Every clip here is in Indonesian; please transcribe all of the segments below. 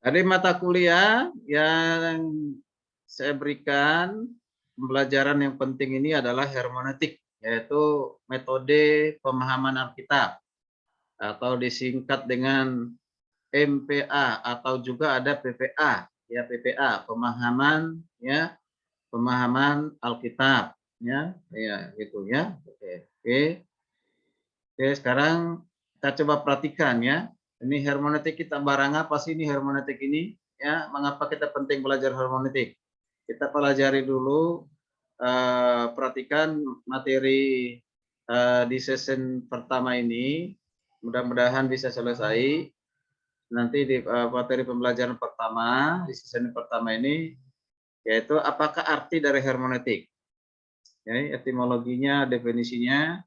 Ada mata kuliah yang saya berikan pembelajaran yang penting ini adalah hermeneutik, yaitu metode pemahaman Alkitab atau disingkat dengan MPA atau juga ada PPA, ya PPA, pemahaman ya, pemahaman Alkitab ya, ya gitu ya. Oke. Oke. Oke, sekarang kita coba perhatikan ya. Ini hermeneutik kita barang apa sih ini hermeneutik ini? Ya, mengapa kita penting belajar hermeneutik? Kita pelajari dulu, perhatikan materi di season pertama ini. Mudah-mudahan bisa selesai. Nanti di materi pembelajaran pertama di season pertama ini, yaitu apakah arti dari hermeneutik? Ya, etimologinya, definisinya.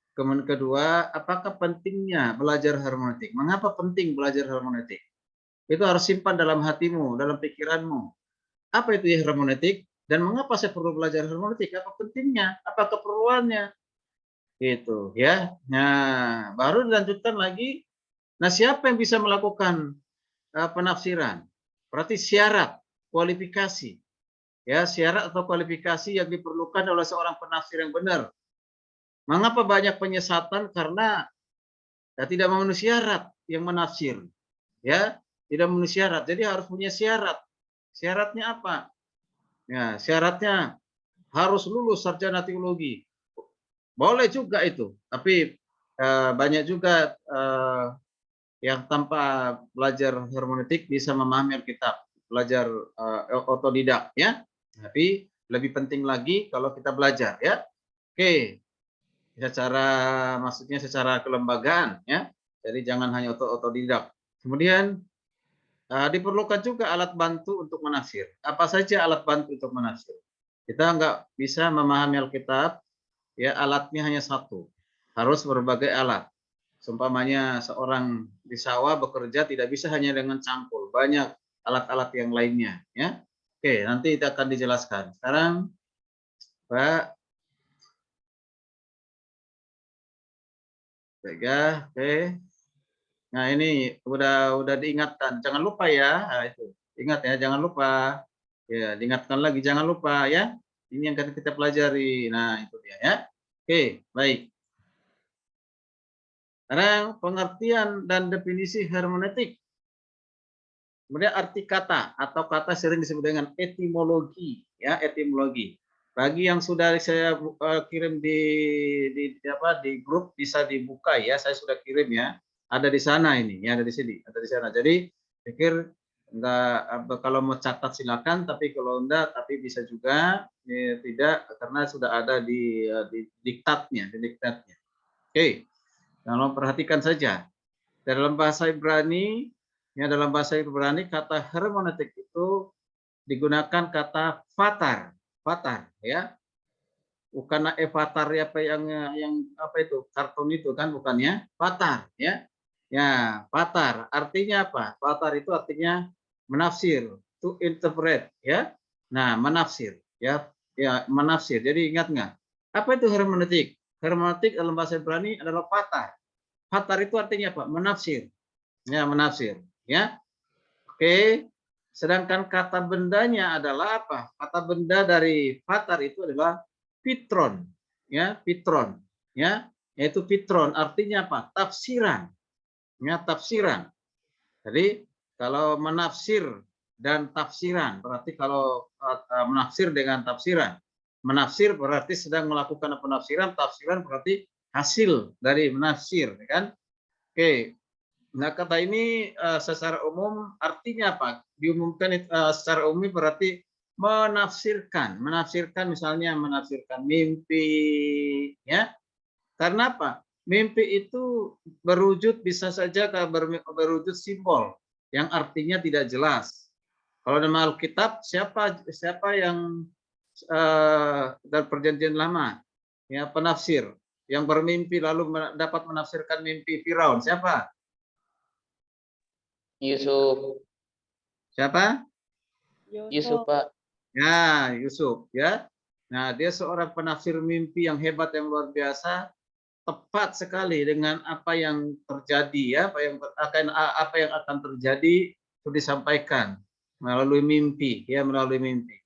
Kemudian kedua, apakah pentingnya belajar hermeneutik? Mengapa penting belajar hermeneutik? Itu harus simpan dalam hatimu, dalam pikiranmu. Apa itu hermeneutik? Dan mengapa saya perlu belajar hermeneutik? Apa pentingnya? Apa keperluannya? Gitu ya. Nah, baru dilanjutkan lagi. Nah, siapa yang bisa melakukan penafsiran? Berarti syarat, kualifikasi. Ya, syarat atau kualifikasi yang diperlukan oleh seorang penafsir yang benar. Mengapa banyak penyesatan? Karena ya, tidak memenuhi syarat yang menafsir, ya tidak memenuhi syarat. Jadi harus punya syarat. Syaratnya apa? Ya, syaratnya harus lulus sarjana teologi. Boleh juga itu, tapi banyak juga yang tanpa belajar hermeneutik bisa memahami Alkitab, belajar otodidak, ya. Tapi lebih penting lagi kalau kita belajar, ya. Oke, secara maksudnya secara kelembagaan, ya. Jadi jangan hanya otodidak. Kemudian diperlukan juga alat bantu untuk menafsir. Apa saja alat bantu untuk menafsir? Kita nggak bisa memahami Alkitab, ya alatnya hanya satu. Harus berbagai alat. Seumpamanya seorang di sawah bekerja tidak bisa hanya dengan cangkul, banyak alat-alat yang lainnya. Ya, oke, nanti itu akan dijelaskan. Sekarang, Pak, oke. Nah ini udah diingatkan, jangan lupa ya. Nah, itu ingat ya, jangan lupa. Ya, diingatkan lagi, jangan lupa ya. Ini yang akan kita pelajari. Nah itu dia ya. Oke, baik. Sekarang pengertian dan definisi hermeneutik. Kemudian arti kata atau kata sering disebut dengan etimologi, ya etimologi. Bagi yang sudah saya kirim di grup bisa dibuka ya, saya sudah kirim ya. Ada di sana ini, ya ada di sini, ada di sana. Jadi pikir enggak kalau mau catat silakan, tapi kalau enggak tapi bisa juga ya, tidak karena sudah ada di diktatnya, di diktatnya. Oke, kalau perhatikan saja. Dalam bahasa Ibrani, ya dalam bahasa Ibrani kata hermeneutik itu digunakan kata fatar, fatar, ya. Bukan avatar apa yang apa itu kartun itu kan bukannya fatar, ya. Ya, fatar artinya apa? Fatar itu artinya menafsir, to interpret, ya. Nah, menafsir, ya, ya menafsir. Jadi ingat nggak? Apa itu hermeneutik? Hermeneutik dalam bahasa Ibrani adalah fatar. Fatar itu artinya apa? Menafsir. Ya, menafsir. Ya, oke. Sedangkan kata bendanya adalah apa? Kata benda dari fatar itu adalah pitron. Ya, pitron. Ya, yaitu pitron artinya apa? Tafsiran. Ya, tafsiran. Jadi kalau menafsir dan tafsiran, berarti kalau menafsir dengan tafsiran. Menafsir berarti sedang melakukan penafsiran, tafsiran berarti hasil dari menafsir, kan? Oke. Nah, kata ini secara umum artinya apa? Diumumkan secara umum berarti menafsirkan, menafsirkan misalnya menafsirkan mimpi, ya. Karena apa? Mimpi itu berwujud bisa saja berwujud simbol yang artinya tidak jelas. Kalau dalam Alkitab siapa yang dalam perjanjian lama ya penafsir yang bermimpi lalu dapat menafsirkan mimpi Firaun siapa? Yusuf. Siapa? Yusuf, Pak. Ya, Yusuf ya. Nah, dia seorang penafsir mimpi yang hebat yang luar biasa, tepat sekali dengan apa yang terjadi ya, apa yang akan terjadi disampaikan melalui mimpi, ya melalui mimpi.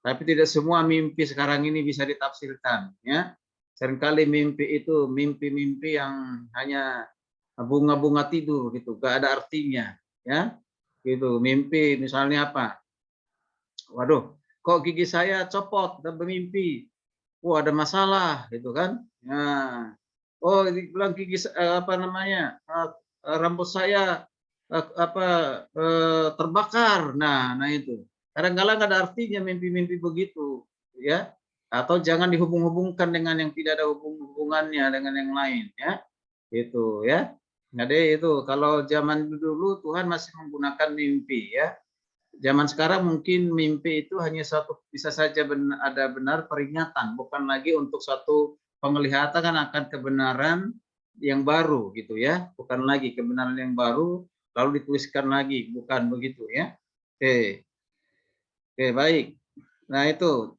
Tapi tidak semua mimpi sekarang ini bisa ditafsirkan, ya. Seringkali mimpi itu mimpi-mimpi yang hanya bunga-bunga tidur gitu, gak ada artinya, ya. Gitu. Mimpi misalnya apa? Waduh, kok gigi saya copot dan bermimpi. Oh, ada masalah gitu kan. Nah, oh bilang gigi apa namanya? Rambut saya terbakar. Nah itu. Kadang-kadang ada artinya mimpi-mimpi begitu, ya. Atau jangan dihubung-hubungkan dengan yang tidak ada hubungannya dengan yang lain, ya. Itu ya. Jadi itu kalau zaman dulu Tuhan masih menggunakan mimpi, ya. Zaman sekarang mungkin mimpi itu hanya satu, bisa saja ada benar peringatan, bukan lagi untuk suatu penglihatan akan kebenaran yang baru gitu ya, bukan lagi kebenaran yang baru lalu dituliskan lagi, bukan begitu ya. Oke, oke baik. Nah itu,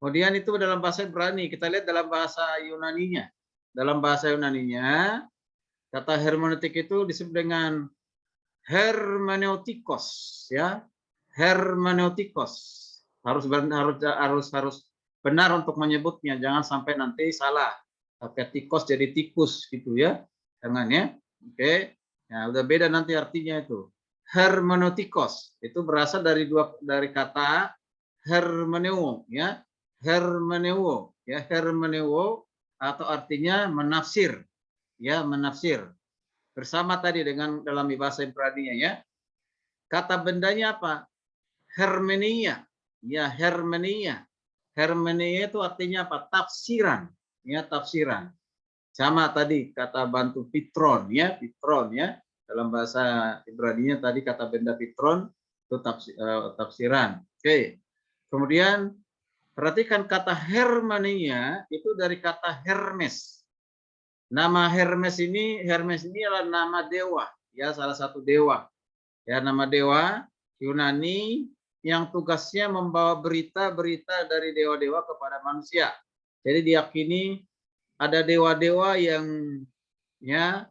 kemudian itu dalam bahasa Ibrani, kita lihat dalam bahasa Yunaninya. Dalam bahasa Yunaninya, kata hermeneutik itu disebut dengan hermeneutikos, ya. Hermeneutikos. Harus benar untuk menyebutnya, jangan sampai nanti salah. Pakai tikos jadi tikus gitu ya. Jangan ya. Oke. Nah, udah beda nanti artinya itu. Hermeneutikos itu berasal dari kata hermeneuo ya. Hermeneuo ya, hermeneuo atau artinya menafsir. Ya, menafsir. Bersama tadi dengan dalam bahasa Ibrani ya. Kata bendanya apa? Hermenia, ya hermenia. Hermenia itu artinya apa? Tafsiran, ya tafsiran. Sama tadi kata bantu pitron, ya pitron, ya dalam bahasa Ibrani-nya tadi kata benda pitron itu tafsiran. Oke. Kemudian perhatikan kata hermenia itu dari kata Hermes. Nama Hermes ini adalah nama dewa, ya salah satu dewa. Ya nama dewa Yunani yang tugasnya membawa berita-berita dari dewa-dewa kepada manusia. Jadi diyakini ada dewa-dewa yang ya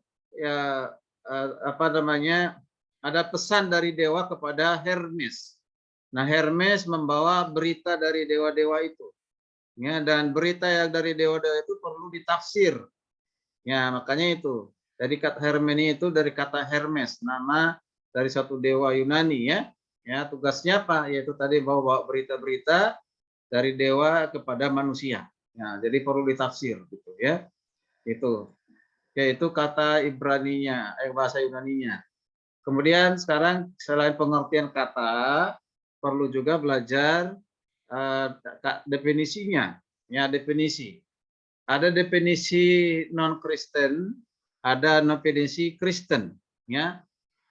apa namanya, ada pesan dari dewa kepada Hermes. Nah, Hermes membawa berita dari dewa-dewa itu. Ya, dan berita yang dari dewa-dewa itu perlu ditafsir. Ya, makanya itu. Jadi kata Hermeni itu dari kata Hermes, nama dari satu dewa Yunani ya. Ya, tugasnya apa? Yaitu tadi bawa berita-berita dari dewa kepada manusia. Ya, jadi perlu ditafsir gitu ya. Itu. Yaitu kata Ibraninya, bahasa Yunaninya. Kemudian sekarang selain pengertian kata, perlu juga belajar definisinya. Ya, definisi. Ada definisi non-Kristen, ada definisi Kristen, ya.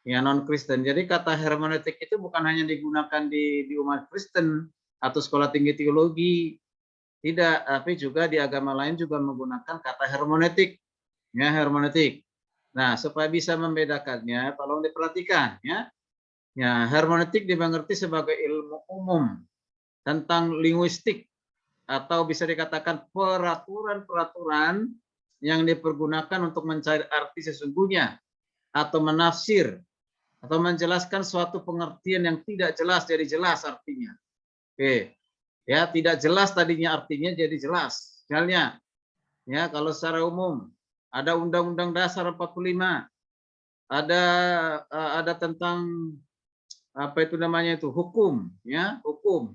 Ya non-Kristen. Jadi kata hermeneutik itu bukan hanya digunakan di umat Kristen atau sekolah tinggi teologi, tidak, tapi juga di agama lain juga menggunakan kata hermeneutik, ya hermeneutik. Nah, supaya bisa membedakannya, tolong diperhatikan, ya. Ya, hermeneutik dimengerti sebagai ilmu umum tentang linguistik atau bisa dikatakan peraturan-peraturan yang dipergunakan untuk mencari arti sesungguhnya atau menafsir atau menjelaskan suatu pengertian yang tidak jelas jadi jelas artinya. Oke. Ya, tidak jelas tadinya artinya jadi jelas. Misalnya, ya kalau secara umum ada Undang-Undang Dasar 45, ada tentang apa itu namanya itu hukum, ya hukum.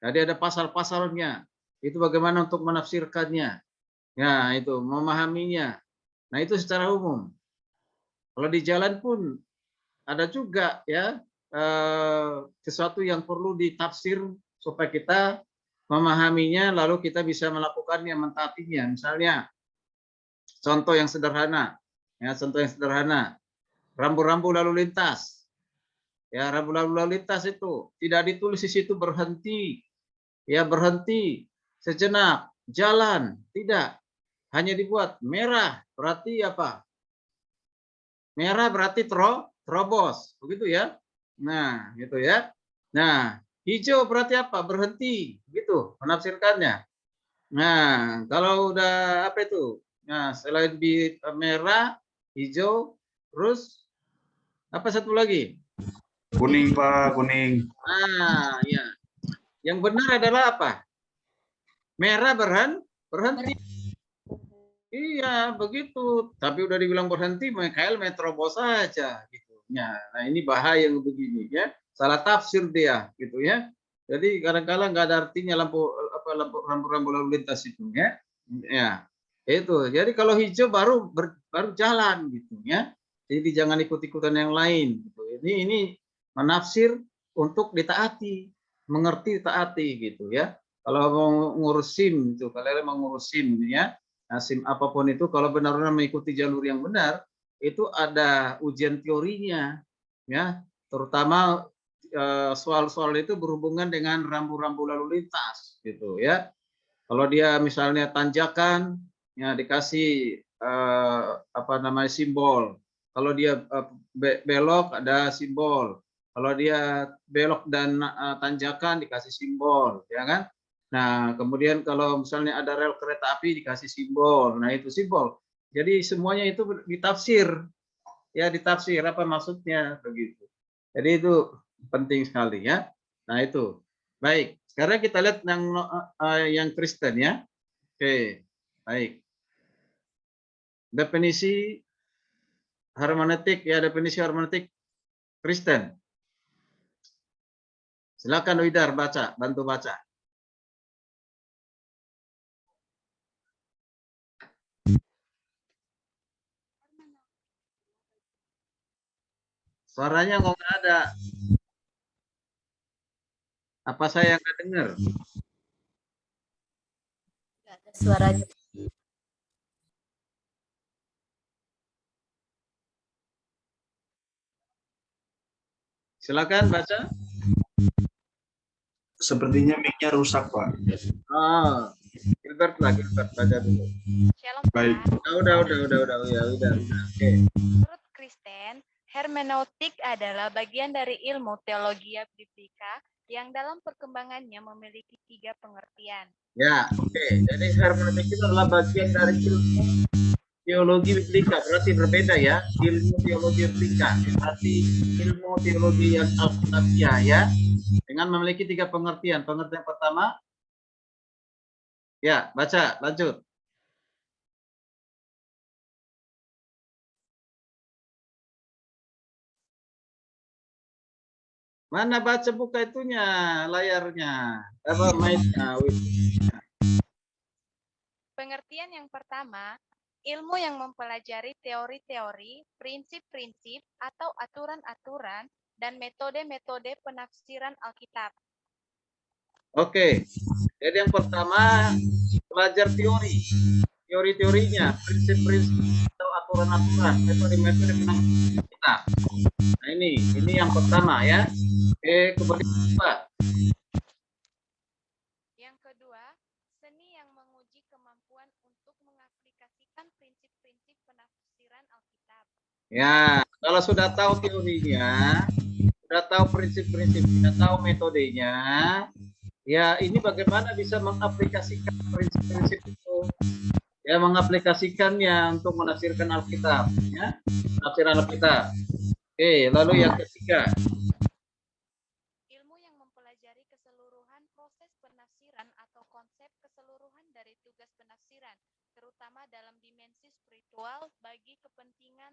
Jadi ada pasal-pasalnya. Itu bagaimana untuk menafsirkannya. Ya, itu memahaminya. Nah, itu secara umum. Kalau di jalan pun ada juga ya sesuatu yang perlu ditafsir supaya kita memahaminya lalu kita bisa melakukannya, mentaatinya. Misalnya contoh yang sederhana. Ya, contoh yang sederhana. Rambu-rambu lalu lintas. Ya, rambu-rambu lalu lintas itu tidak ditulis di situ berhenti. Ya, berhenti sejenak, jalan, tidak. Hanya dibuat merah, berarti apa? Merah berarti terobos, begitu ya. Nah, gitu ya. Nah, hijau berarti apa? Berhenti, begitu menafsirkannya. Nah, kalau udah apa itu? Nah, selain merah, hijau, terus apa satu lagi? Kuning, Pak, kuning. Ah, ya. Yang benar adalah apa? Merah berhenti. Iya, begitu. Tapi udah dibilang berhenti, Mikael meterobos saja gitu. Ya, nah ini bahaya yang begini ya. Salah tafsir dia gitu ya. Jadi kadang-kadang nggak ada artinya lampu lalu lintas itu ya. Ya. Itu. Jadi kalau hijau baru jalan gitu ya. Jadi jangan ikut-ikutan yang lain gitu. Ini menafsir untuk ditaati, mengerti taati gitu ya. Kalau mau ngurusin itu, kalian mau ngurusin ya. Nah, SIM apapun itu kalau benar-benar mengikuti jalur yang benar, itu ada ujian teorinya, ya. Terutama soal-soal itu berhubungan dengan rambu-rambu lalu lintas, gitu ya. Kalau dia misalnya tanjakan, ya dikasih apa namanya simbol. Kalau dia belok ada simbol. Kalau dia belok dan tanjakan dikasih simbol, ya kan? Nah, kemudian kalau misalnya ada rel kereta api dikasih simbol. Nah, itu simbol. Jadi semuanya itu ditafsir. Ya, ditafsir apa maksudnya begitu. Jadi itu penting sekali ya. Nah, itu. Baik. Sekarang kita lihat yang Kristen ya. Oke. Baik. Definisi hermeneutik ya, definisi hermeneutik Kristen. Silakan Widar baca, bantu baca. Suaranya kok nggak ada. Apa saya nggak dengar? Nggak ada suaranya. Silakan baca. Sepertinya mic-nya rusak, Pak. Oh, Gilbert baca dulu. Shalom, Baik. Pak. Udah, ya, udah. Oke. Menurut Kristen, hermeneutik adalah bagian dari ilmu teologi biblika yang dalam perkembangannya memiliki 3 pengertian. Ya, oke. Jadi hermeneutik itu adalah bagian dari ilmu teologi biblika, berarti berbeda ya. Ilmu teologi biblika, berarti ilmu teologi yang alkitabiah ya, dengan memiliki 3 pengertian. Pengertian pertama, ya, baca, lanjut. Mana baca buka itunya, layarnya. Apa mic-nya? Pengertian yang pertama, ilmu yang mempelajari teori-teori, prinsip-prinsip, atau aturan-aturan, dan metode-metode penafsiran Alkitab. Oke. Jadi yang pertama, belajar teori. Teori-teorinya, prinsip-prinsip atau aturan-aturan, metode-metode penafsiran kita. Nah, ini yang pertama ya. Oke, kemudian apa? Yang kedua, seni yang menguji kemampuan untuk mengaplikasikan prinsip-prinsip penafsiran Alkitab. Ya, kalau sudah tahu teorinya, sudah tahu prinsip-prinsipnya, tahu metodenya, ya ini bagaimana bisa mengaplikasikan prinsip-prinsip itu, ya mengaplikasikannya untuk menafsirkan Alkitab, ya, penafsiran Alkitab. Oke, lalu yang ketiga. Ilmu yang mempelajari keseluruhan proses penafsiran atau konsep keseluruhan dari tugas penafsiran, terutama dalam dimensi spiritual bagi kepentingan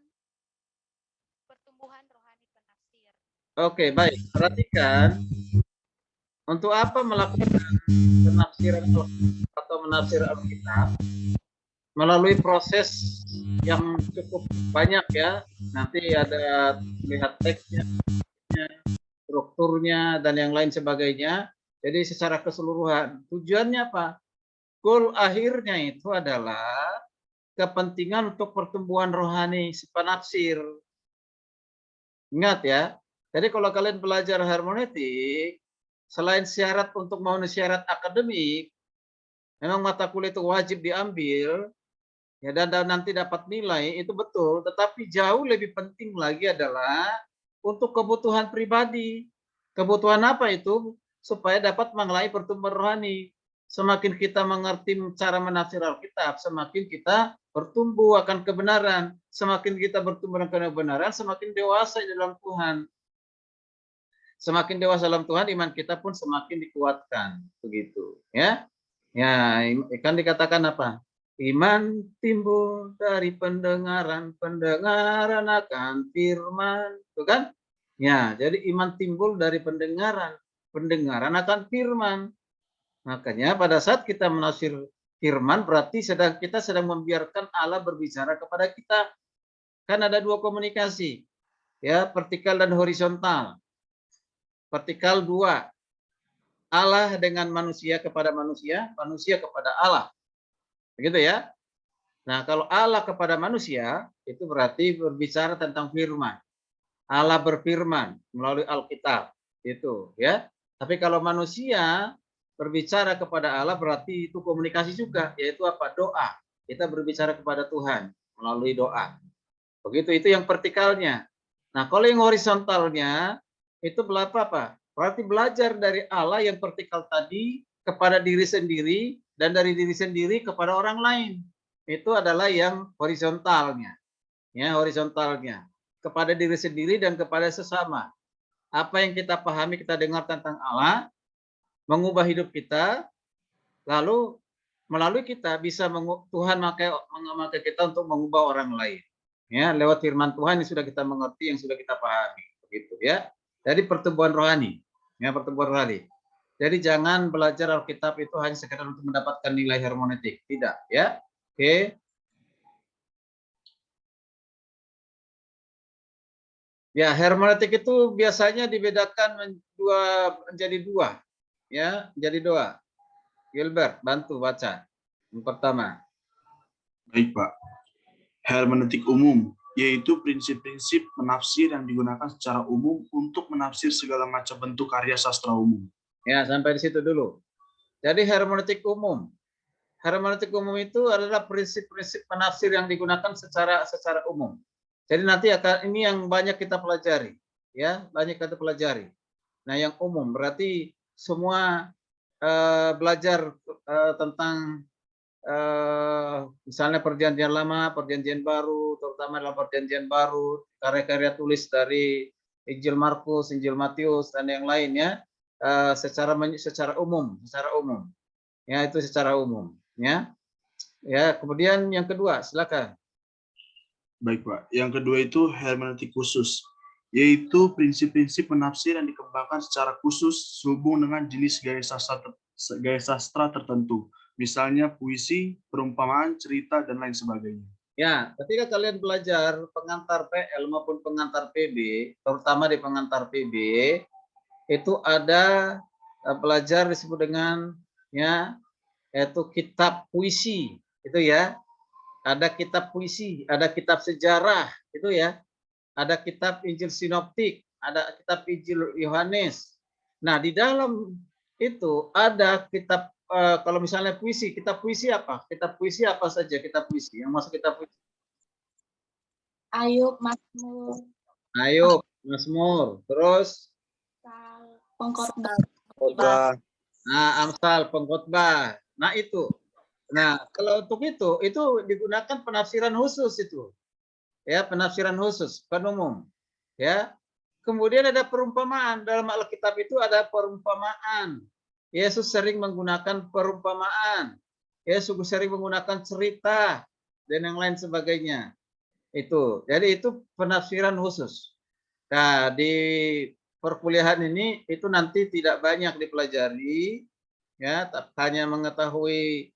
pertumbuhan rohani penafsir. Oke, baik. Perhatikan, untuk apa melakukan penafsiran atau menafsir Alkitab? Melalui proses yang cukup banyak ya. Nanti ada lihat teksnya, strukturnya, dan yang lain sebagainya. Jadi secara keseluruhan, tujuannya apa? Goal akhirnya itu adalah kepentingan untuk pertumbuhan rohani si penafsir. Ingat ya, jadi kalau kalian belajar hermeneutik, selain syarat untuk memenuhi syarat akademik, memang mata kuliah itu wajib diambil, ya dan nanti dapat nilai, itu betul. Tetapi jauh lebih penting lagi adalah untuk kebutuhan pribadi. Kebutuhan apa itu? Supaya dapat mengalami pertumbuhan rohani. Semakin kita mengerti cara menafsir Alkitab, semakin kita bertumbuh akan kebenaran. Semakin kita bertumbuh akan kebenaran, semakin dewasa di dalam Tuhan. semakin dewasa dalam Tuhan, iman kita pun semakin dikuatkan, begitu, ya. Ya, kan dikatakan apa? Iman timbul dari pendengaran, pendengaran akan firman, itu kan? Ya, jadi iman timbul dari pendengaran, pendengaran akan firman. Makanya pada saat kita menafsir firman berarti kita sedang membiarkan Allah berbicara kepada kita. Kan ada dua komunikasi, ya, vertikal dan horizontal. Vertikal dua, Allah dengan manusia kepada manusia, manusia kepada Allah. Begitu ya. Nah, kalau Allah kepada manusia, itu berarti berbicara tentang firman. Allah berfirman melalui Alkitab. Itu ya. Tapi kalau manusia berbicara kepada Allah berarti itu komunikasi juga, yaitu apa? Doa. Kita berbicara kepada Tuhan melalui doa. Begitu, itu yang vertikalnya. Nah, kalau yang horizontalnya, itu apa? Berarti belajar dari Allah yang vertikal tadi kepada diri sendiri dan dari diri sendiri kepada orang lain. Itu adalah yang horizontalnya. Ya, horizontalnya. Kepada diri sendiri dan kepada sesama. Apa yang kita pahami, kita dengar tentang Allah, mengubah hidup kita, lalu melalui kita bisa Tuhan memakai kita untuk mengubah orang lain. Ya, lewat firman Tuhan yang sudah kita mengerti, yang sudah kita pahami. Begitu ya. Jadi pertumbuhan rohani, ya, pertumbuhan rohani. Jadi jangan belajar Alkitab itu hanya sekedar untuk mendapatkan nilai hermeneutik, tidak, ya. Oke. Ya, hermeneutik itu biasanya dibedakan menjadi dua, ya, menjadi dua. Gilbert, bantu baca. Yang pertama. Baik, Pak. Hermeneutik umum, yaitu prinsip-prinsip penafsir yang digunakan secara umum untuk menafsir segala macam bentuk karya sastra umum. Ya, sampai di situ dulu. Jadi hermeneutik umum. Hermeneutik umum itu adalah prinsip-prinsip penafsir yang digunakan secara umum. Jadi nanti ini yang banyak kita pelajari, ya, banyak kita pelajari. Nah, yang umum berarti semua belajar tentang misalnya perjanjian lama, perjanjian baru, terutama dalam perjanjian baru, karya-karya tulis dari Injil Markus, Injil Matius dan yang lainnya secara umum, ya, itu secara umum, ya. Ya, kemudian yang kedua, silakan. Baik, Pak. Yang kedua itu hermeneutik khusus, yaitu prinsip-prinsip penafsir yang dikembangkan secara khusus sehubung dengan jenis gaya sastra tertentu. Misalnya puisi, perumpamaan, cerita, dan lain sebagainya. Ya, ketika kalian belajar pengantar PL maupun pengantar PB, terutama di pengantar PB, itu ada belajar disebut dengan, ya, yaitu kitab puisi, itu ya. Ada kitab puisi, ada kitab sejarah, itu ya. Ada kitab Injil Sinoptik, ada kitab Injil Yohanes. Nah, di dalam itu ada kitab kalau misalnya puisi, kitab puisi apa? Kitab puisi apa saja kitab puisi? Yang masuk kitab puisi? Ayub, Mazmur, Ayub, Mazmur, terus Pengkhotbah. nah, Amsal, Pengkhotbah. Nah, itu. Nah, kalau untuk itu digunakan penafsiran khusus itu. Ya, penafsiran khusus, bukan umum. Ya. Kemudian ada perumpamaan. Dalam Alkitab itu ada perumpamaan. Yesus sering menggunakan perumpamaan. Yesus sering menggunakan cerita dan yang lain sebagainya. Itu. Jadi itu penafsiran khusus. Nah, di perkuliahan ini itu nanti tidak banyak dipelajari, ya, hanya mengetahui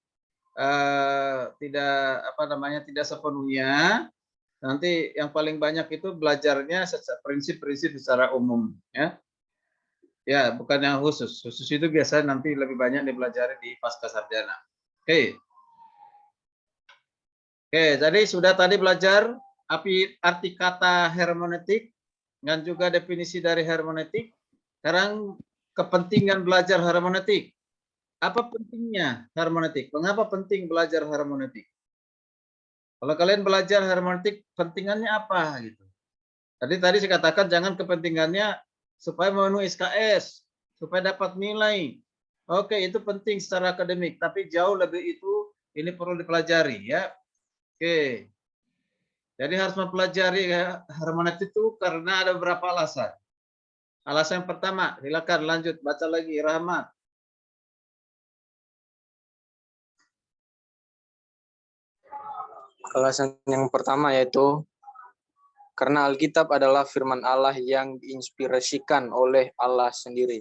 tidak sepenuhnya. Nanti yang paling banyak itu belajarnya prinsip-prinsip secara umum, ya. Ya, bukan yang khusus. Khusus itu biasanya nanti lebih banyak dipelajari di pasca sarjana. Oke. Oke, jadi sudah tadi belajar arti kata hermeneutik dan juga definisi dari hermeneutik. Sekarang kepentingan belajar hermeneutik. Apa pentingnya hermeneutik? Mengapa penting belajar hermeneutik? Kalau kalian belajar hermeneutik, pentingannya apa gitu? Tadi saya katakan jangan kepentingannya supaya memenuhi SKS, supaya dapat nilai. Oke, itu penting secara akademik, tapi jauh lebih itu ini perlu dipelajari, ya. Oke. Jadi harus mempelajari hermeneutik itu karena ada beberapa alasan. Alasan pertama, silakan lanjut baca lagi Rahmat. Alasan yang pertama yaitu karena Alkitab adalah firman Allah yang diinspirasikan oleh Allah sendiri.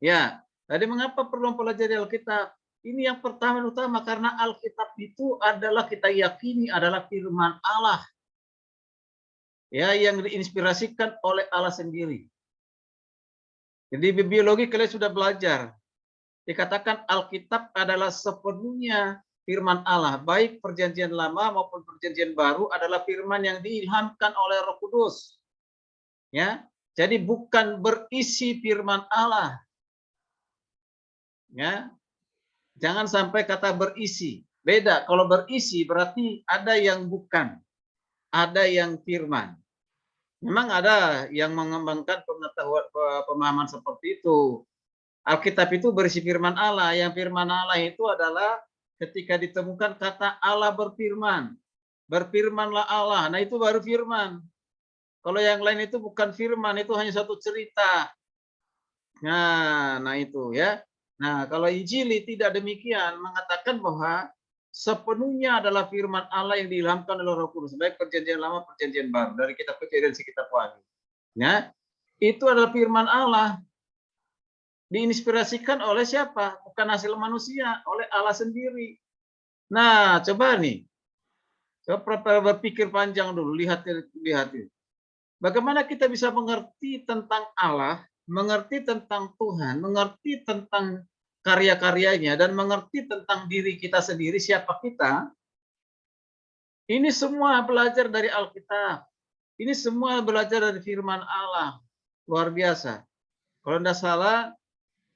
Ya, tadi mengapa perlu mempelajari Alkitab? Ini yang pertama utama karena Alkitab itu adalah kita yakini adalah firman Allah. Ya, yang diinspirasikan oleh Allah sendiri. Jadi di biologi kalian sudah belajar. Dikatakan Alkitab adalah sepenuhnya firman Allah, baik perjanjian lama maupun perjanjian baru adalah firman yang diilhamkan oleh Roh Kudus. Ya. Jadi bukan berisi firman Allah. Ya. Jangan sampai kata berisi. Beda, kalau berisi berarti ada yang bukan. Ada yang firman. Memang ada yang mengembangkan pengetahuan pemahaman seperti itu. Alkitab itu berisi firman Allah. Yang firman Allah itu adalah ketika ditemukan kata Allah berfirman. Berfirmanlah Allah. Nah itu baru firman. Kalau yang lain itu bukan firman, itu hanya satu cerita. Nah itu ya. Nah kalau Injil tidak demikian, mengatakan bahwa sepenuhnya adalah firman Allah yang diilhamkan oleh Roh Kudus, baik perjanjian lama, perjanjian baru, dari kitab Kejadian dan kitab Wahyu. Ya, itu adalah firman Allah. Diinspirasikan oleh siapa? Bukan hasil manusia, oleh Allah sendiri. Nah, coba nih. Coba berpikir panjang dulu, lihat. Bagaimana kita bisa mengerti tentang Allah, mengerti tentang Tuhan, mengerti tentang karya-karyanya, dan mengerti tentang diri kita sendiri, siapa kita. Ini semua belajar dari Alkitab. Ini semua belajar dari firman Allah. Luar biasa. Kalau tidak salah,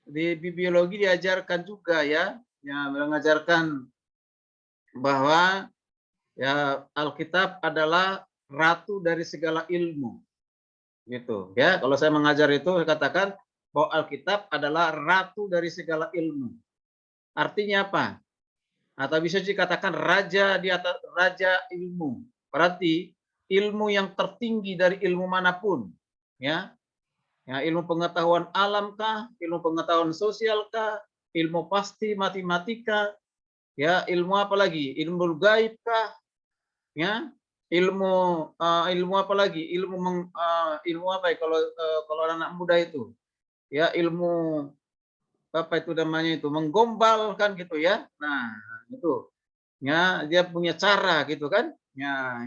di biologi diajarkan juga ya mengajarkan bahwa ya Alkitab adalah ratu dari segala ilmu. Gitu ya. Kalau saya mengajar itu saya katakan bahwa Alkitab adalah ratu dari segala ilmu. Artinya apa? Atau bisa dikatakan raja di atas raja ilmu. Berarti ilmu yang tertinggi dari ilmu manapun, ya. Ya, ilmu pengetahuan alam kah, ilmu pengetahuan sosial kah, ilmu pasti matematika, ya, ilmu apa lagi? Ilmu gaib kah? Ya. Ilmu apa lagi? Ilmu apa ya kalau anak muda itu? Ya, ilmu apa itu namanya itu menggombalkan gitu ya. Nah, itu. Ya, dia punya cara gitu kan? Ya.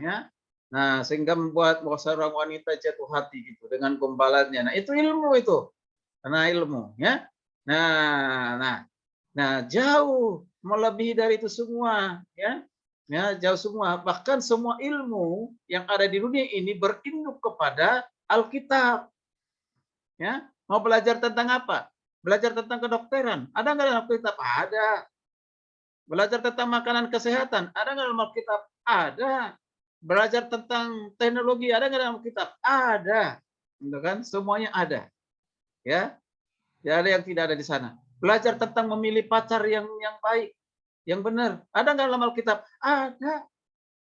Nah, sehingga membuat seorang wanita jatuh hati gitu dengan gombalannya. Nah, itu ilmu itu. Karena ilmu, ya. Nah, jauh melebihi dari itu semua, ya. Ya, jauh semua. Bahkan semua ilmu yang ada di dunia ini berinduk kepada Alkitab. Ya, mau belajar tentang apa? Belajar tentang kedokteran. Ada nggak dalam Alkitab? Ada. Belajar tentang makanan kesehatan. Ada nggak dalam Alkitab? Ada. Belajar tentang teknologi. Ada nggak dalam Alkitab? Ada. Gitu kan? Semuanya ada. Ya, tidak ada yang tidak ada di sana. Belajar tentang memilih pacar yang baik, yang benar. Ada nggak dalam Alkitab? Ada.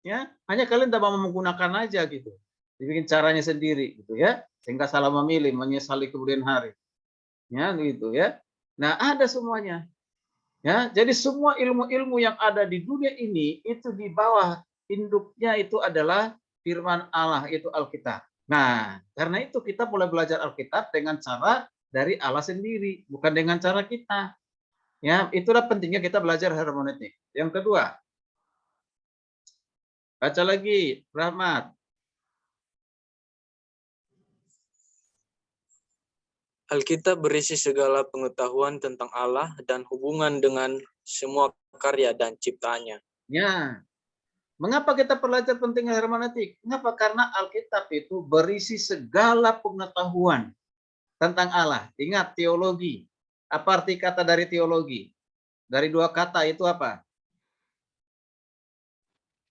Ya, hanya kalian tidak mau menggunakan aja gitu. Dibikin caranya sendiri gitu ya, sehingga salah memilih, menyesali kemudian hari. Ya, gitu ya. Nah, ada semuanya. Ya, jadi semua ilmu-ilmu yang ada di dunia ini itu di bawah induknya itu adalah firman Allah, itu Alkitab. Nah, karena itu kita boleh belajar Alkitab dengan cara dari Allah sendiri, bukan dengan cara kita. Ya, itulah pentingnya kita belajar hermeneutik. Yang kedua, baca lagi, Rahmat. Alkitab berisi segala pengetahuan tentang Allah dan hubungan dengan semua karya dan ciptaannya. Ya, mengapa kita belajar pentingnya hermeneutik? Mengapa? Karena Alkitab itu berisi segala pengetahuan tentang Allah. Ingat teologi. Apa arti kata dari teologi? Dari dua kata itu apa?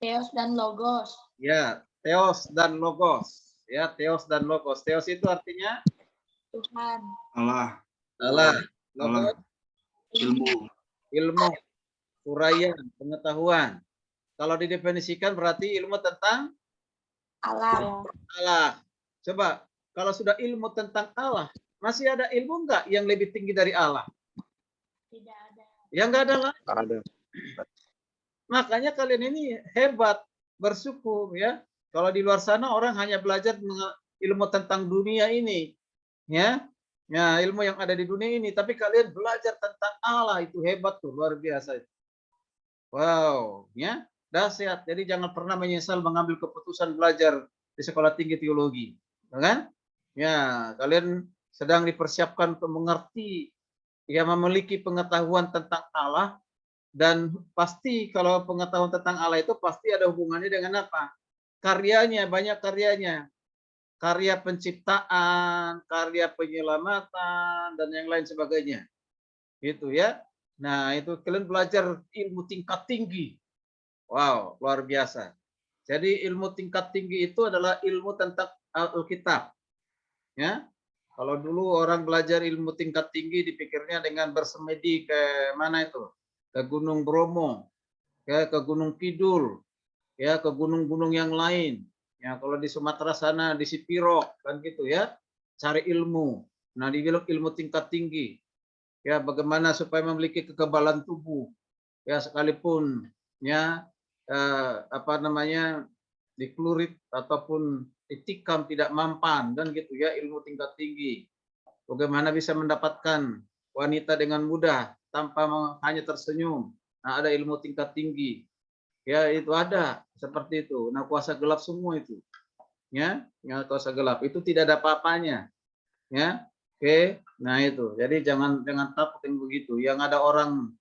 Theos dan logos. Ya, theos dan logos. Ya, theos dan logos. Theos itu artinya Tuhan. Allah, Allah. Logos ilmu. ilmu, uraian, pengetahuan. Kalau didefinisikan berarti ilmu tentang Allah. Allah. Coba kalau sudah ilmu tentang Allah, masih ada ilmu enggak yang lebih tinggi dari Allah? Tidak ada. Ya enggak ada lah. Ada. Makanya kalian ini hebat, bersyukur ya. Kalau di luar sana orang hanya belajar ilmu tentang dunia ini, ya. Ya, ilmu yang ada di dunia ini, tapi kalian belajar tentang Allah, itu hebat tuh, luar biasa. Wow, ya. Dahsyat. Jadi jangan pernah menyesal mengambil keputusan belajar di sekolah tinggi teologi, ya kan? Ya, kalian sedang dipersiapkan untuk mengerti, ya, memiliki pengetahuan tentang Allah. Dan pasti kalau pengetahuan tentang Allah itu pasti ada hubungannya dengan apa? Karyanya, banyak karyanya. Karya penciptaan, karya penyelamatan, dan yang lain sebagainya. Gitu ya. Nah, itu kalian belajar ilmu tingkat tinggi. Wow, luar biasa. Jadi ilmu tingkat tinggi itu adalah ilmu tentang Alkitab. Ya. Kalau dulu orang belajar ilmu tingkat tinggi dipikirnya dengan bersemedi ke mana itu? Ke Gunung Bromo, ya, ke Gunung Kidul, ya, ke gunung-gunung yang lain. Ya, kalau di Sumatera sana di Sipirok kan gitu ya, cari ilmu. Nah, dibilang ilmu tingkat tinggi. Ya, bagaimana supaya memiliki kekebalan tubuh. Ya, sekalipun ya apa namanya diklurit ataupun ditikam tidak mampan dan gitu ya, ilmu tingkat tinggi. Bagaimana bisa mendapatkan wanita dengan mudah tanpa hanya tersenyum. Nah, ada ilmu tingkat tinggi. Ya, itu ada seperti itu. Nah, kuasa gelap semua itu. Ya, kuasa gelap itu tidak ada apa-apanya. Ya. Oke. Nah, itu. Jadi jangan takut yang begitu. Yang ada orang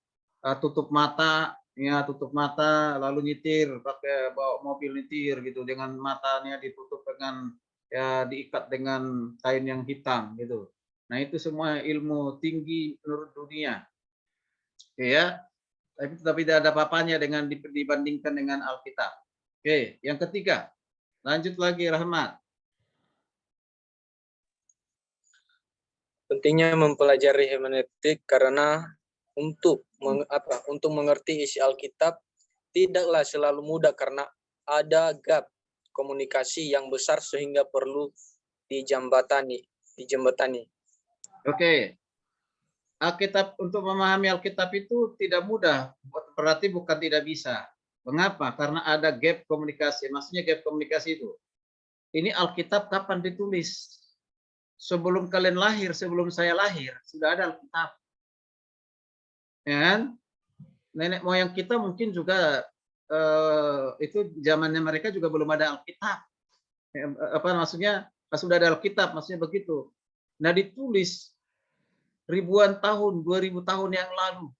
tutup mata, ya, tutup mata lalu nyetir pakai bawa mobil nyetir gitu dengan matanya ditutup dengan ya diikat dengan kain yang hitam gitu. Nah, itu semua ilmu tinggi menurut dunia. Oke ya. Tapi tidak ada apa-apanya dengan dibandingkan dengan Alkitab. Oke, yang ketiga. Lanjut lagi, Rahmat. Pentingnya mempelajari hermeneutik karena untuk mengerti isi Alkitab tidaklah selalu mudah karena ada gap komunikasi yang besar sehingga perlu dijembatani. Oke. Alkitab, untuk memahami Alkitab itu tidak mudah, berarti bukan tidak bisa. Mengapa? Karena ada gap komunikasi. Maksudnya gap komunikasi itu. Ini Alkitab kapan ditulis? Sebelum kalian lahir, sebelum saya lahir, sudah ada Alkitab. Ya kan? Nenek moyang kita mungkin juga itu zamannya mereka juga belum ada Alkitab. Apa maksudnya? Sudah ada Alkitab, maksudnya begitu. Nah, ditulis ribuan tahun, 2000 tahun yang lalu.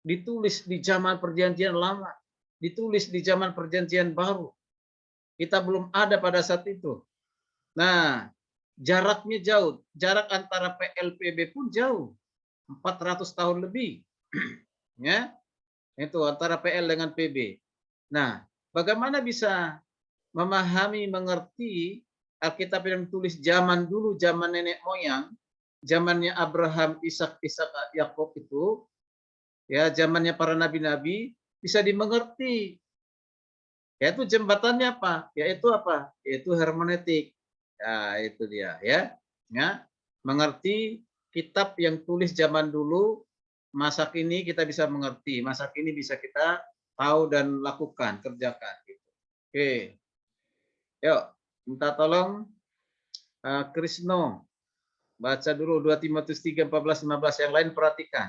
Ditulis di zaman perjanjian lama, ditulis di zaman perjanjian baru. Kita belum ada pada saat itu. Nah, jaraknya jauh. Jarak antara PLPB pun jauh. 400 tahun lebih. Ya. Itu antara PL dengan PB. Nah, bagaimana bisa memahami, mengerti Alkitab yang ditulis zaman dulu, zaman nenek moyang, zamannya Abraham, Ishak, Yakub itu, ya, zamannya para nabi-nabi, bisa dimengerti. Yaitu jembatannya apa? Yaitu apa? Yaitu hermeneutik. Nah, itu dia, ya. Ya, mengerti kitab yang tulis zaman dulu, masa kini kita bisa mengerti, masa kini bisa kita tahu dan lakukan, kerjakan. Gitu. Oke, yuk, minta tolong Krisno. Baca dulu 2 Timotius 3, 14, 15. Yang lain perhatikan.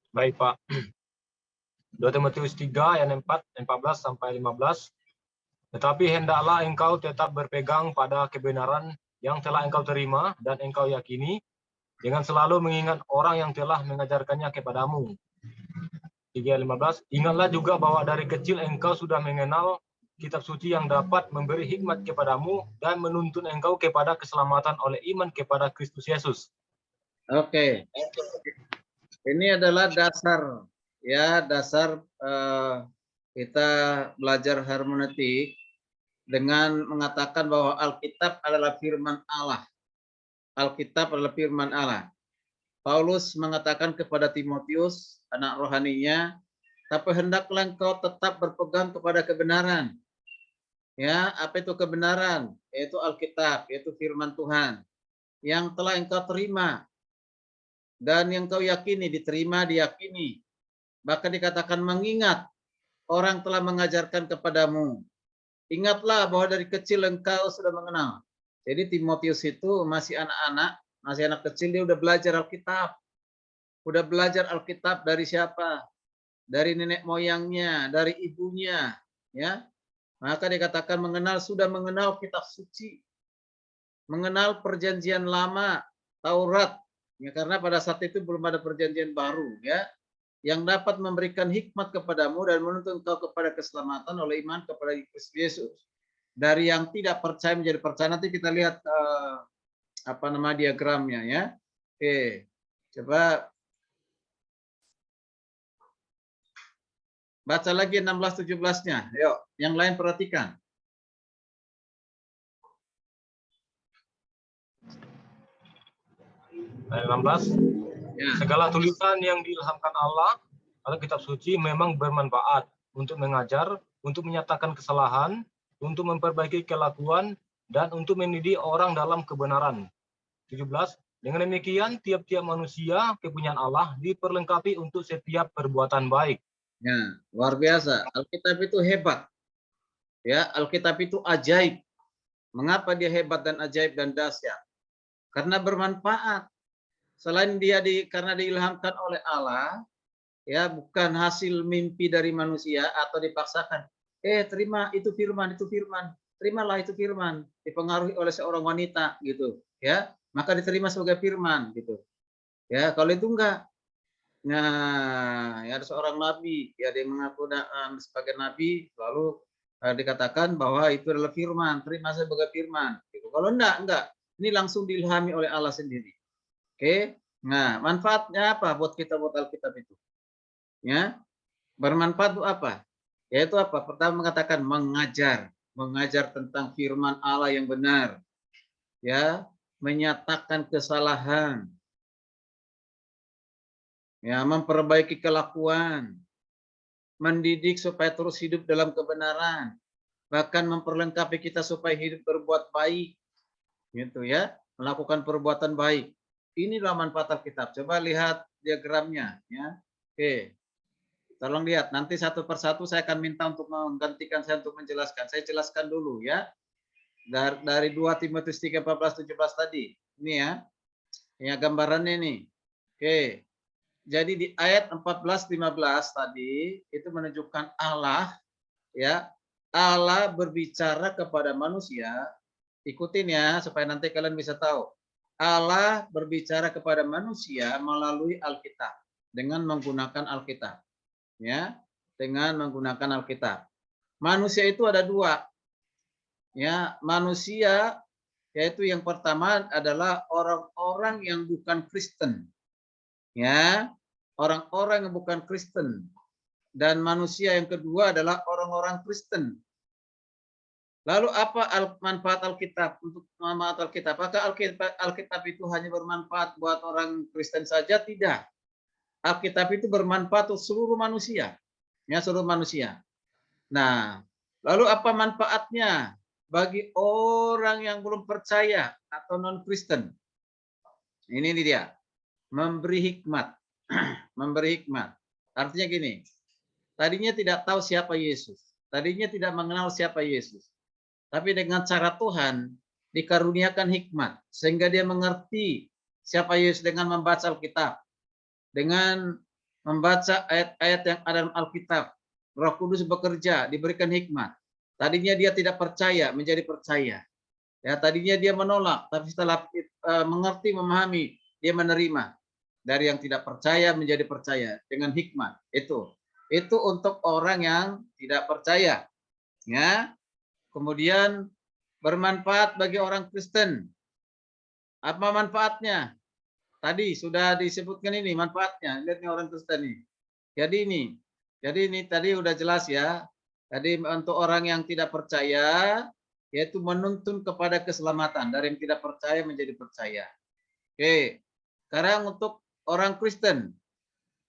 Baik, Pak. 2 Timotius 3 ayat 14 sampai 15. Tetapi hendaklah engkau tetap berpegang pada kebenaran yang telah engkau terima dan engkau yakini, dengan selalu mengingat orang yang telah mengajarkannya kepadamu. 3:15. Ingatlah juga bahwa dari kecil engkau sudah mengenal kitab suci yang dapat memberi hikmat kepadamu dan menuntun engkau kepada keselamatan oleh iman kepada Kristus Yesus. Oke. Ini adalah dasar, ya, dasar kita belajar hermeneutik dengan mengatakan bahwa Alkitab adalah firman Allah. Alkitab adalah firman Allah. Paulus mengatakan kepada Timotius, anak rohaninya, tapi hendaklah engkau tetap berpegang kepada kebenaran. Ya, apa itu kebenaran? Yaitu Alkitab, yaitu firman Tuhan yang telah engkau terima dan yang kau yakini, diterima, diyakini. Bahkan dikatakan mengingat orang telah mengajarkan kepadamu. Ingatlah bahwa dari kecil engkau sudah mengenal. Jadi Timotius itu masih anak-anak, masih anak kecil, dia udah belajar Alkitab. Udah belajar Alkitab dari siapa? Dari nenek moyangnya, dari ibunya, ya. Maka dikatakan sudah mengenal kitab suci, mengenal perjanjian lama, Taurat, ya, karena pada saat itu belum ada perjanjian baru, ya, yang dapat memberikan hikmat kepadamu dan menuntun engkau kepada keselamatan oleh iman kepada Kristus Yesus. Dari yang tidak percaya menjadi percaya. Nanti kita lihat apa nama diagramnya, ya. Oke, coba baca lagi 16-17-nya. Yuk, yang lain perhatikan. Ayat 16. Ya. Segala tulisan yang diilhamkan Allah atau kitab suci memang bermanfaat untuk mengajar, untuk menyatakan kesalahan, untuk memperbaiki kelakuan, dan untuk mendidik orang dalam kebenaran. 17. Dengan demikian, tiap-tiap manusia kepunyaan Allah diperlengkapi untuk setiap perbuatan baik. Ya, luar biasa. Alkitab itu hebat. Ya, Alkitab itu ajaib. Mengapa dia hebat dan ajaib dan dahsyat? Karena bermanfaat. Selain karena diilhamkan oleh Allah, ya, bukan hasil mimpi dari manusia atau dipaksakan. Terima itu firman, terimalah itu firman, dipengaruhi oleh seorang wanita gitu, ya, maka diterima sebagai firman gitu. Ya, kalau itu enggak. Nah, ya, ada seorang nabi, ya, dia mengaku sebagai nabi, lalu dikatakan bahwa itu adalah firman, terima sebagai firman gitu. Kalau enggak, ini langsung diilhami oleh Allah sendiri. Oke. Nah, manfaatnya apa buat kita buat Alkitab itu? Ya, bermanfaat itu apa? Yaitu apa? Pertama mengatakan mengajar tentang firman Allah yang benar. Ya, menyatakan kesalahan. Ya, memperbaiki kelakuan. Mendidik supaya terus hidup dalam kebenaran. Bahkan memperlengkapi kita supaya hidup berbuat baik. Gitu ya, melakukan perbuatan baik. Inilah manfaat Alkitab. Coba lihat diagramnya, ya. Oke. Tolong lihat, nanti satu persatu saya akan minta untuk menggantikan saya untuk menjelaskan. Saya jelaskan dulu, ya. Dari 2 Timotius 3, 14, 17 tadi. Ini ya. Ya, gambarannya nih. Oke. Jadi di ayat 14, 15 tadi itu menunjukkan Allah, ya. Allah berbicara kepada manusia. Ikutin ya supaya nanti kalian bisa tahu. Allah berbicara kepada manusia melalui Alkitab dengan menggunakan Alkitab. Ya, dengan menggunakan Alkitab. Manusia itu ada dua. Ya, manusia yaitu yang pertama adalah orang-orang yang bukan Kristen. Ya, orang-orang yang bukan Kristen. Dan manusia yang kedua adalah orang-orang Kristen. Lalu apa manfaat Alkitab? Untuk manfaat Alkitab, apakah Alkitab itu hanya bermanfaat buat orang Kristen saja? Tidak. Alkitab itu bermanfaat untuk seluruh manusia. Ya, seluruh manusia. Nah, lalu apa manfaatnya bagi orang yang belum percaya atau non-Kristen? Ini dia. Memberi hikmat. Memberi hikmat. Artinya gini. Tadinya tidak tahu siapa Yesus. Tadinya tidak mengenal siapa Yesus. Tapi dengan cara Tuhan dikaruniakan hikmat sehingga dia mengerti siapa Yesus dengan membaca Alkitab, dengan membaca ayat-ayat yang ada dalam Alkitab. Roh Kudus bekerja, diberikan hikmat. Tadinya dia tidak percaya, menjadi percaya. Ya, tadinya dia menolak, tapi setelah mengerti, memahami, dia menerima. Dari yang tidak percaya menjadi percaya dengan hikmat. Itu untuk orang yang tidak percaya. Ya. Kemudian bermanfaat bagi orang Kristen. Apa manfaatnya? Tadi sudah disebutkan ini manfaatnya. Lihat nih orang Kristen nih. Jadi ini tadi udah jelas ya. Tadi untuk orang yang tidak percaya, yaitu menuntun kepada keselamatan. Dari yang tidak percaya menjadi percaya. Oke. Sekarang untuk orang Kristen,